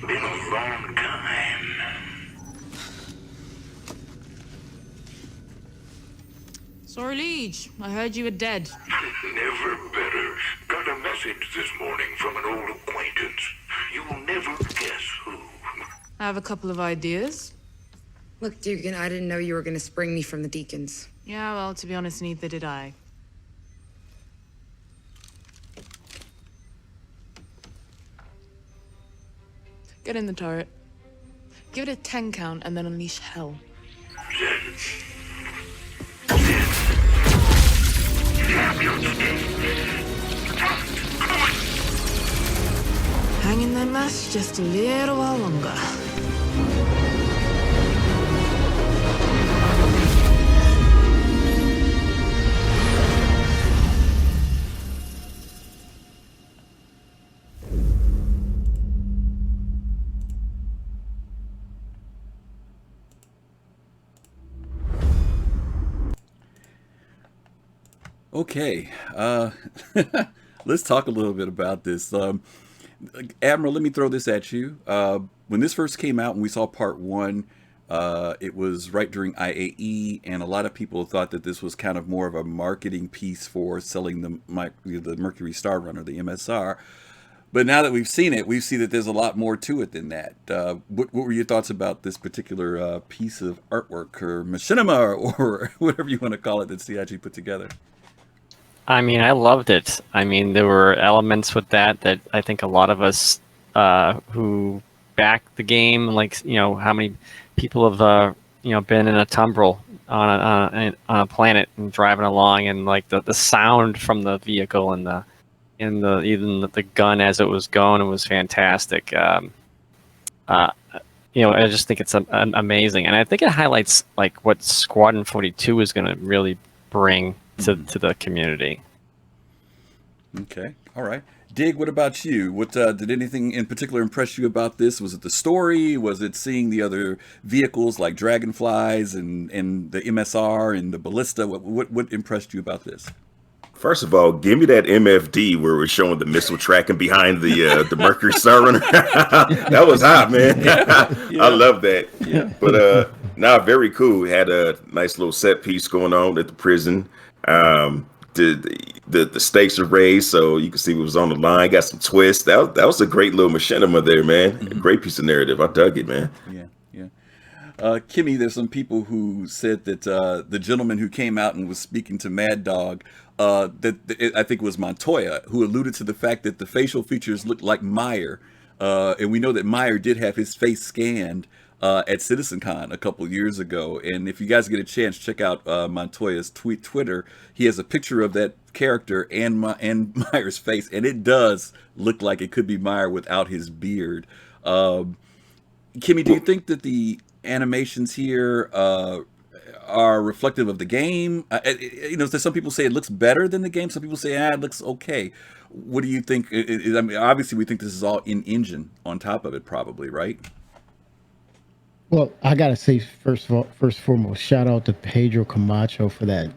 Been a long time. Sorry, Liege. I heard you were dead. Never better. Got a message this morning from an old acquaintance. You will never guess who. I have a couple of ideas. Look, Dugan, I didn't know you were gonna spring me from the Deacons. Yeah, well, to be honest, neither did I. Get in the turret. Give it a 10 count and then unleash hell. Hang in there, Mass, just a little while longer. Okay, let's talk a little bit about this. Admiral, let me throw this at you. When this first came out and we saw part one, it was right during IAE, and a lot of people thought that this was kind of more of a marketing piece for selling the Mercury Star Runner, the MSR. But now that we've seen it, we see that there's a lot more to it than that. What were your thoughts about this particular piece of artwork or machinima or whatever you want to call it that CIG put together? I mean, I loved it. I mean, there were elements with that I think a lot of us who backed the game, like, you know, how many people have, you know, been in a tumbrel on a planet and driving along, and like the sound from the vehicle and even the gun as it was going, it was fantastic. You know, I just think it's amazing, and I think it highlights like what Squadron 42 is going to really bring to the community. Okay, all right. Dig, what about you? What did anything in particular impress you about this? Was it the story? Was it seeing the other vehicles like Dragonflies and the MSR and the Ballista? What impressed you about this? First of all, give me that MFD where we're showing the missile tracking behind the Mercury Star Runner. That was hot, man. Yeah. I love that. Yeah. But very cool. We had a nice little set piece going on at the prison. The stakes are raised, so you can see what was on the line. Got some twists. That was a great little machinima there, man. Mm-hmm. A great piece of narrative. I dug it, man. Yeah. Kimmy, there's some people who said that the gentleman who came out and was speaking to Mad Dog, I think it was Montoya, who alluded to the fact that the facial features looked like Meyer. And we know that Meyer did have his face scanned at CitizenCon a couple years ago. And if you guys get a chance, check out Montoya's Twitter. He has a picture of that character and Meyer's face, and it does look like it could be Meyer without his beard. Kimmy, do you think that the animations here are reflective of the game? You know, some people say it looks better than the game. Some people say, it looks okay. What do you think? I mean, obviously, we think this is all in-engine on top of it, probably, right? Well, I gotta say, first and foremost, shout out to Pedro Camacho for that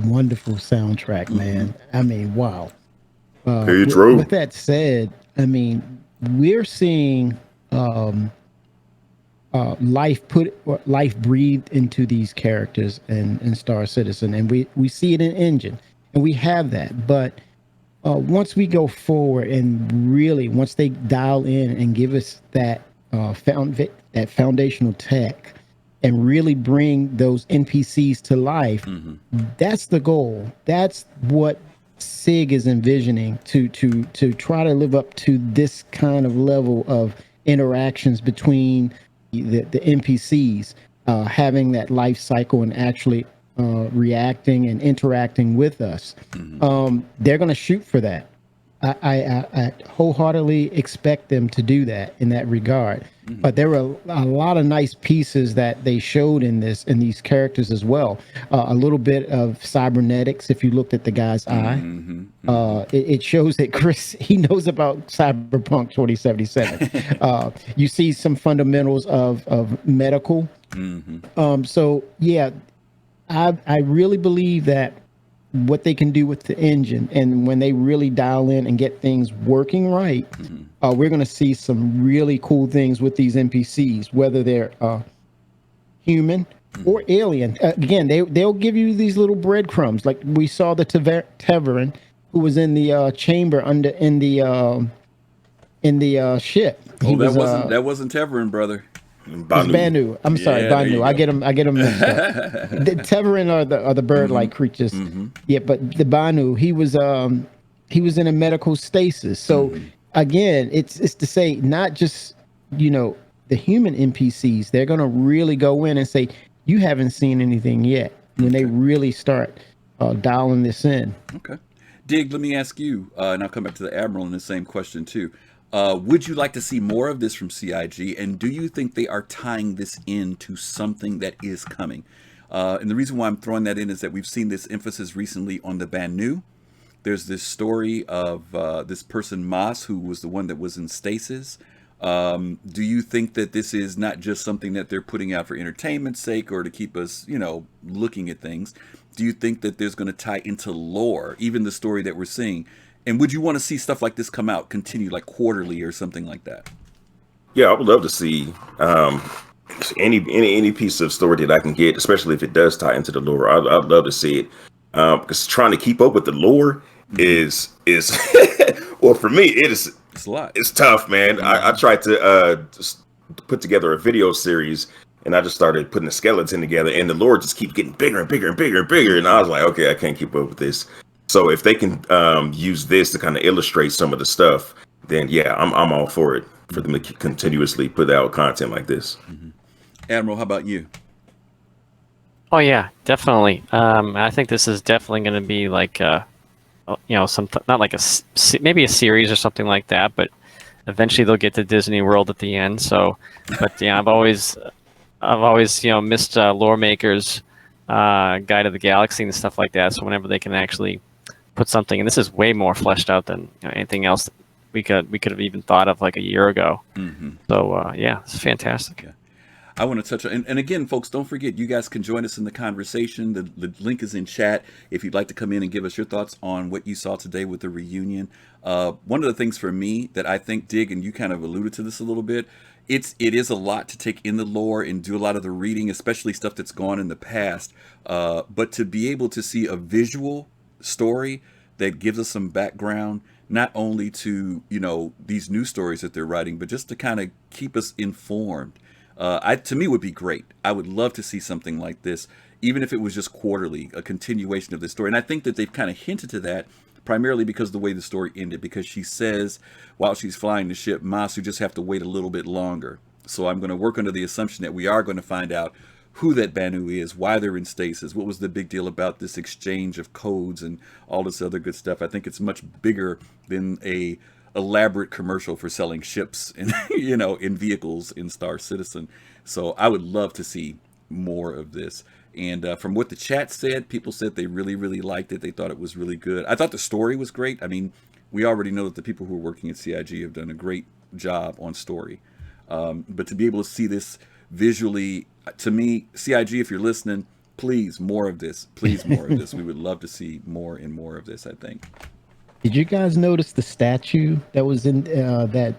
wonderful soundtrack, man. I mean, wow. Pedro. With that said, I mean, we're seeing life breathed into these characters in Star Citizen, and we see it in engine, and we have that. But once we go forward and really, once they dial in and give us that that foundational tech and really bring those NPCs to life, that's the goal. That's what SIG is envisioning to try to live up to this kind of level of interactions between the NPCs, having that life cycle and actually reacting and interacting with us. They're going to shoot for that. I wholeheartedly expect them to do that in that regard. But there were a lot of nice pieces that they showed in these characters as well. A little bit of cybernetics. If you looked at the guy's eye, it shows that Chris, he knows about Cyberpunk 2077. You see some fundamentals of medical. So yeah, I really believe that what they can do with the engine, and when they really dial in and get things working right, we're going to see some really cool things with these NPCs, whether they're human or alien. Again, they'll give you these little breadcrumbs, like we saw the Tavern who was in the chamber in the ship. That wasn't Tavern, brother. Banu. I'm sorry, Banu. I get them mixed up. The Teverin are the bird-like creatures. Yeah, but the Banu, he was in a medical stasis. So again, it's to say not just the human NPCs. They're gonna really go in and say you haven't seen anything yet when they really start dialing this in. Okay, Dig. Let me ask you, and I'll come back to the Admiral in the same question too. Would you like to see more of this from CIG? And do you think they are tying this into something that is coming? And the reason why I'm throwing that in is that we've seen this emphasis recently on the Banu. There's this story of this person, Moss, who was the one that was in stasis. Do you think that this is not just something that they're putting out for entertainment's sake or to keep us, looking at things? Do you think that there's going to tie into lore, even the story that we're seeing? And would you want to see stuff like this come out, continue like quarterly or something like that? Yeah, I would love to see any piece of story that I can get, especially if it does tie into the lore. I'd love to see it, because trying to keep up with the lore is well, for me it's a lot. It's tough, man. I tried to just put together a video series, and I just started putting the skeleton together, and the lore just keeps getting bigger and bigger and bigger and bigger, and I was like, okay, I can't keep up with this. So if they can use this to kind of illustrate some of the stuff, then yeah, I'm all for it, for them to continuously put out content like this. Admiral, how about you? Oh yeah, definitely. I think this is definitely going to be like some, not like maybe a series or something like that, but eventually they'll get to Disney World at the end. So, but yeah, I've always missed Lore Maker's Guide of the Galaxy and stuff like that. So whenever they can actually put something, and this is way more fleshed out than anything else that we could have even thought of like a year ago. So yeah, it's fantastic. Yeah. I want to touch on, and again, folks, don't forget, you guys can join us in the conversation. The link is in chat if you'd like to come in and give us your thoughts on what you saw today with the reunion. One of the things for me that I think, Dig, and you kind of alluded to this a little bit, it is a lot to take in the lore and do a lot of the reading, especially stuff that's gone in the past. But to be able to see a visual story that gives us some background, not only to these new stories that they're writing, but just to kind of keep us informed, to me would be great. I would love to see something like this, even if it was just quarterly, a continuation of this story. And I think that they've kind of hinted to that, primarily because of the way the story ended, because she says while she's flying the ship, Masu just have to wait a little bit longer. So I'm going to work under the assumption that we are going to find out who that Banu is, why they're in stasis, what was the big deal about this exchange of codes and all this other good stuff. I think it's much bigger than a elaborate commercial for selling ships and in vehicles in Star Citizen. So I would love to see more of this. And from what the chat said, people said they really, really liked it. They thought it was really good. I thought the story was great. I mean, we already know that the people who are working at CIG have done a great job on story. But to be able to see this visually, to me, CIG, if you're listening, please, more of this. Please, more of this. We would love to see more and more of this, I think. Did you guys notice the statue that was in that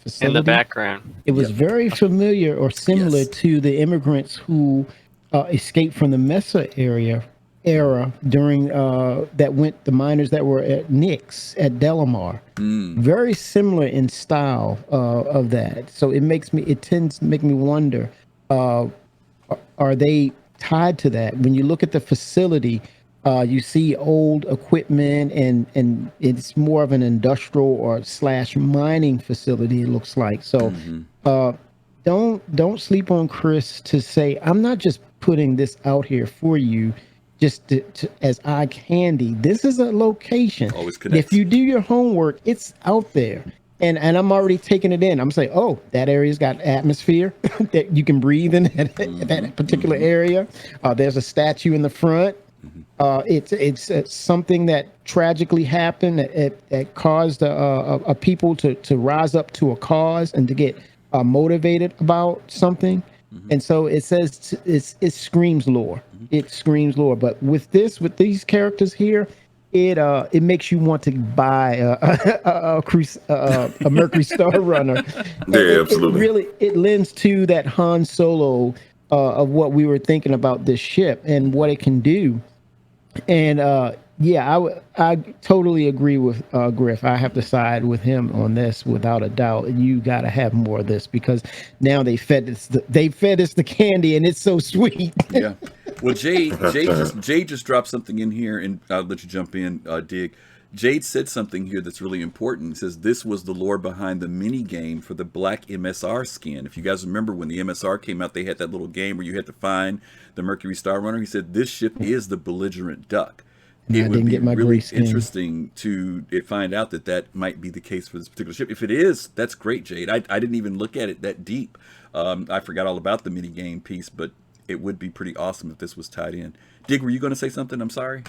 facility? In the background. It was very familiar or similar to the immigrants who escaped from the Mesa era during the miners that were at Nix at Delamar. Very similar in style of that. So it tends to make me wonder, are they tied to that? When you look at the facility, You see old equipment, and it's more of an industrial or slash mining facility. It looks like so. Don't sleep on Chris to say I'm not just putting this out here for you, just as eye candy. This is a location. Always And connects. if you do your homework, it's out there. And I'm already taking it in. I'm saying, oh, that area's got atmosphere that you can breathe in that particular area. There's a statue in the front. It's something that tragically happened that caused a people to rise up to a cause and to get motivated about something. And so it says it screams lore. It screams lore. But with these characters here, it makes you want to buy a Mercury Star Runner. Yeah, absolutely. It lends to that Han Solo of what we were thinking about this ship and what it can do. And I totally agree with Griff. I have to side with him on this without a doubt. You got to have more of this because now they fed us the candy and it's so sweet. Yeah. Well, Jade just dropped something in here, and I'll let you jump in, Dig. Jade said something here that's really important. It says this was the lore behind the mini game for the black MSR skin. If you guys remember when the MSR came out, they had that little game where you had to find the Mercury Star Runner. He said this ship is the belligerent duck. It would be really interesting to find out that might be the case for this particular ship. If it is, that's great, Jade. I didn't even look at it that deep. I forgot all about the mini game piece, but it would be pretty awesome if this was tied in. Dig, were you going to say something? I'm sorry.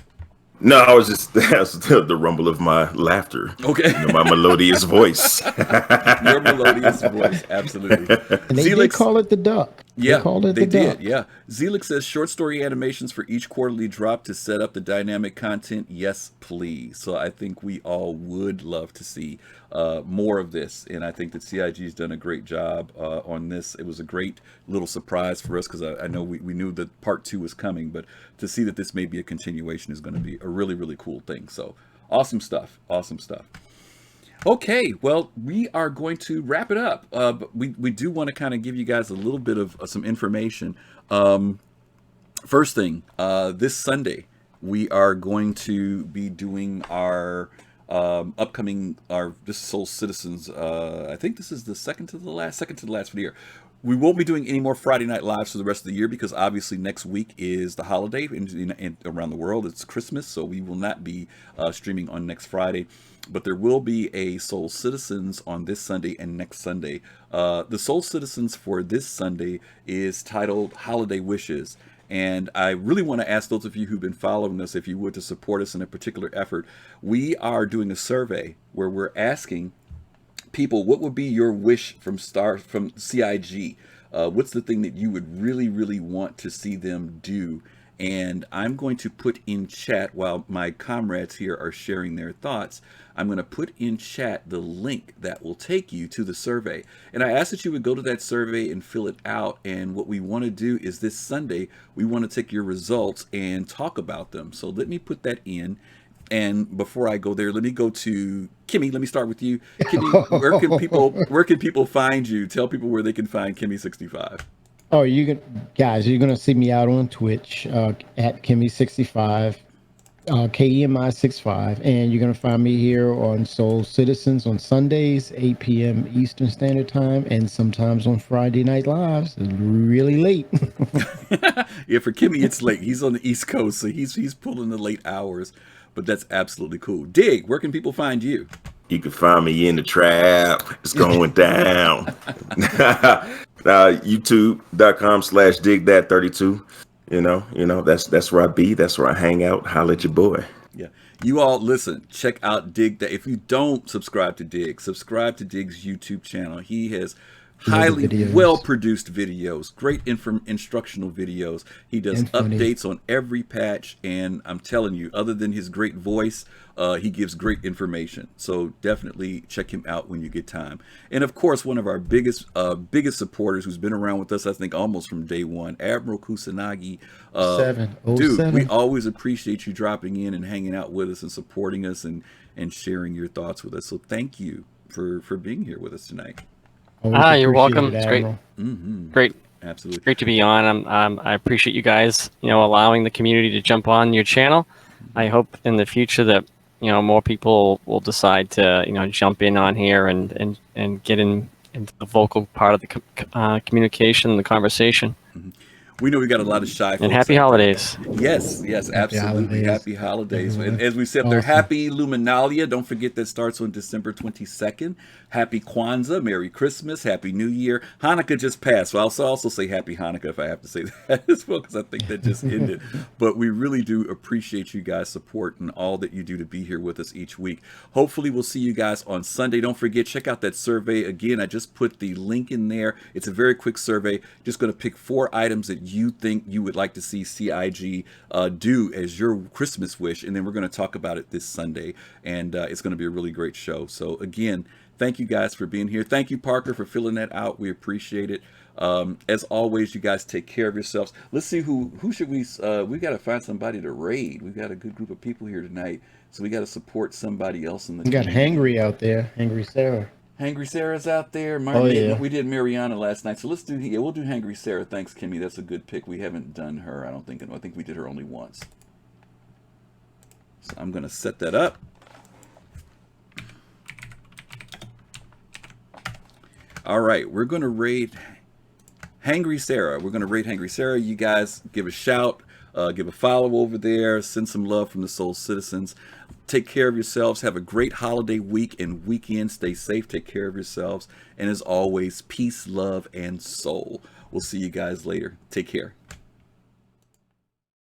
No, I was just that's the rumble of my laughter. Okay, my melodious voice. Your melodious voice, absolutely. And they did call it the duck. Yeah, they did. Yeah, Zelix says short story animations for each quarterly drop to set up the dynamic content. Yes, please. So I think we all would love to see more of this, and I think that CIG's done a great job on this. It was a great little surprise for us because I know we knew that part 2 was coming, but to see that this may be a continuation is going to be a really, really cool thing. So awesome stuff. Okay, well, we are going to wrap it up. But we do want to kind of give you guys a little bit of some information. First thing, this Sunday, we are going to be doing our upcoming this Soul Citizens. I think this is the second to the last for the year. We won't be doing any more Friday Night Lives for the rest of the year because obviously next week is the holiday and around the world. It's Christmas, so we will not be streaming on next Friday. But there will be a Soul Citizens on this Sunday and next Sunday. The Soul Citizens for this Sunday is titled Holiday Wishes. And I really want to ask those of you who've been following us, if you would, to support us in a particular effort. We are doing a survey where we're asking people, what would be your wish from CIG? What's the thing that you would really, really want to see them do? And I'm going to put in chat while my comrades here are sharing their thoughts. I'm going to put in chat the link that will take you to the survey. And I ask that you would go to that survey and fill it out. And what we want to do is this Sunday, we want to take your results and talk about them. So let me put that in. And before I go there, let me go to Kimmy. Let me start with you. Kimmy, where can people find you? Tell people where they can find Kimmy65. Oh, you're gonna see me out on Twitch at Kimmy65, KEMI65, and you're gonna find me here on Soul Citizens on Sundays, 8 p.m. Eastern Standard Time, and sometimes on Friday Night Lives. It's really late. Yeah, for Kimmy, it's late. He's on the East Coast, so he's pulling the late hours. But that's absolutely cool. Dig, where can people find you? You can find me in the trap. It's going down. YouTube.com/digthat32. You know, that's where I be. That's where I hang out. Holla at your boy. Yeah. You all listen, check out Dig That. If you don't subscribe to Dig, subscribe to Dig's YouTube channel. He has highly well-produced videos, great instructional videos. He does updates on every patch, and I'm telling you, other than his great voice, he gives great information. So definitely check him out when you get time. And of course, one of our biggest supporters who's been around with us, I think almost from day one, Admiral Kusanagi. Dude, we always appreciate you dropping in and hanging out with us and supporting us and sharing your thoughts with us. So thank you for being here with us tonight. You're welcome. It's great. Mm-hmm. Great. Absolutely. Great to be on. I appreciate you guys, allowing the community to jump on your channel. I hope in the future that more people will decide to jump in on here and get into the vocal part of the communication, the conversation. We know we got a lot of shy folks. And happy holidays. Yes, Happy absolutely. holidays. Happy holidays. Everyone. And as we said, they're happy Luminalia. Don't forget that starts on December 22nd. Happy Kwanzaa. Merry Christmas. Happy New Year. Hanukkah just passed. So I'll also say Happy Hanukkah if I have to say that as well, because I think that just ended. But we really do appreciate you guys' support and all that you do to be here with us each week. Hopefully we'll see you guys on Sunday. Don't forget, check out that survey. Again, I just put the link in there. It's a very quick survey. Just going to pick 4 items that you think you would like to see CIG do as your Christmas wish, and then we're going to talk about it this Sunday, and it's going to be a really great show. So again, thank you guys for being here. Thank you, Parker, for filling that out. We appreciate it. As always, you guys take care of yourselves. Let's see who should we got to find somebody to raid. We've got a good group of people here tonight, so we got to support somebody else in the We got Hangry out there, Hangry Sarah. Hangry Sarah's out there. We did Mariana last night, so we'll do Hangry Sarah. Thanks, Kimmy. That's a good pick. We haven't done her, I don't think. I think we did her only once. So I'm going to set that up. All right, we're going to raid Hangry Sarah. We're going to raid Hangry Sarah. You guys give a shout, give a follow over there, send some love from the Soul Citizens. Take care of yourselves. Have a great holiday week and weekend. Stay safe. Take care of yourselves. And as always, peace, love, and soul. We'll see you guys later. Take care.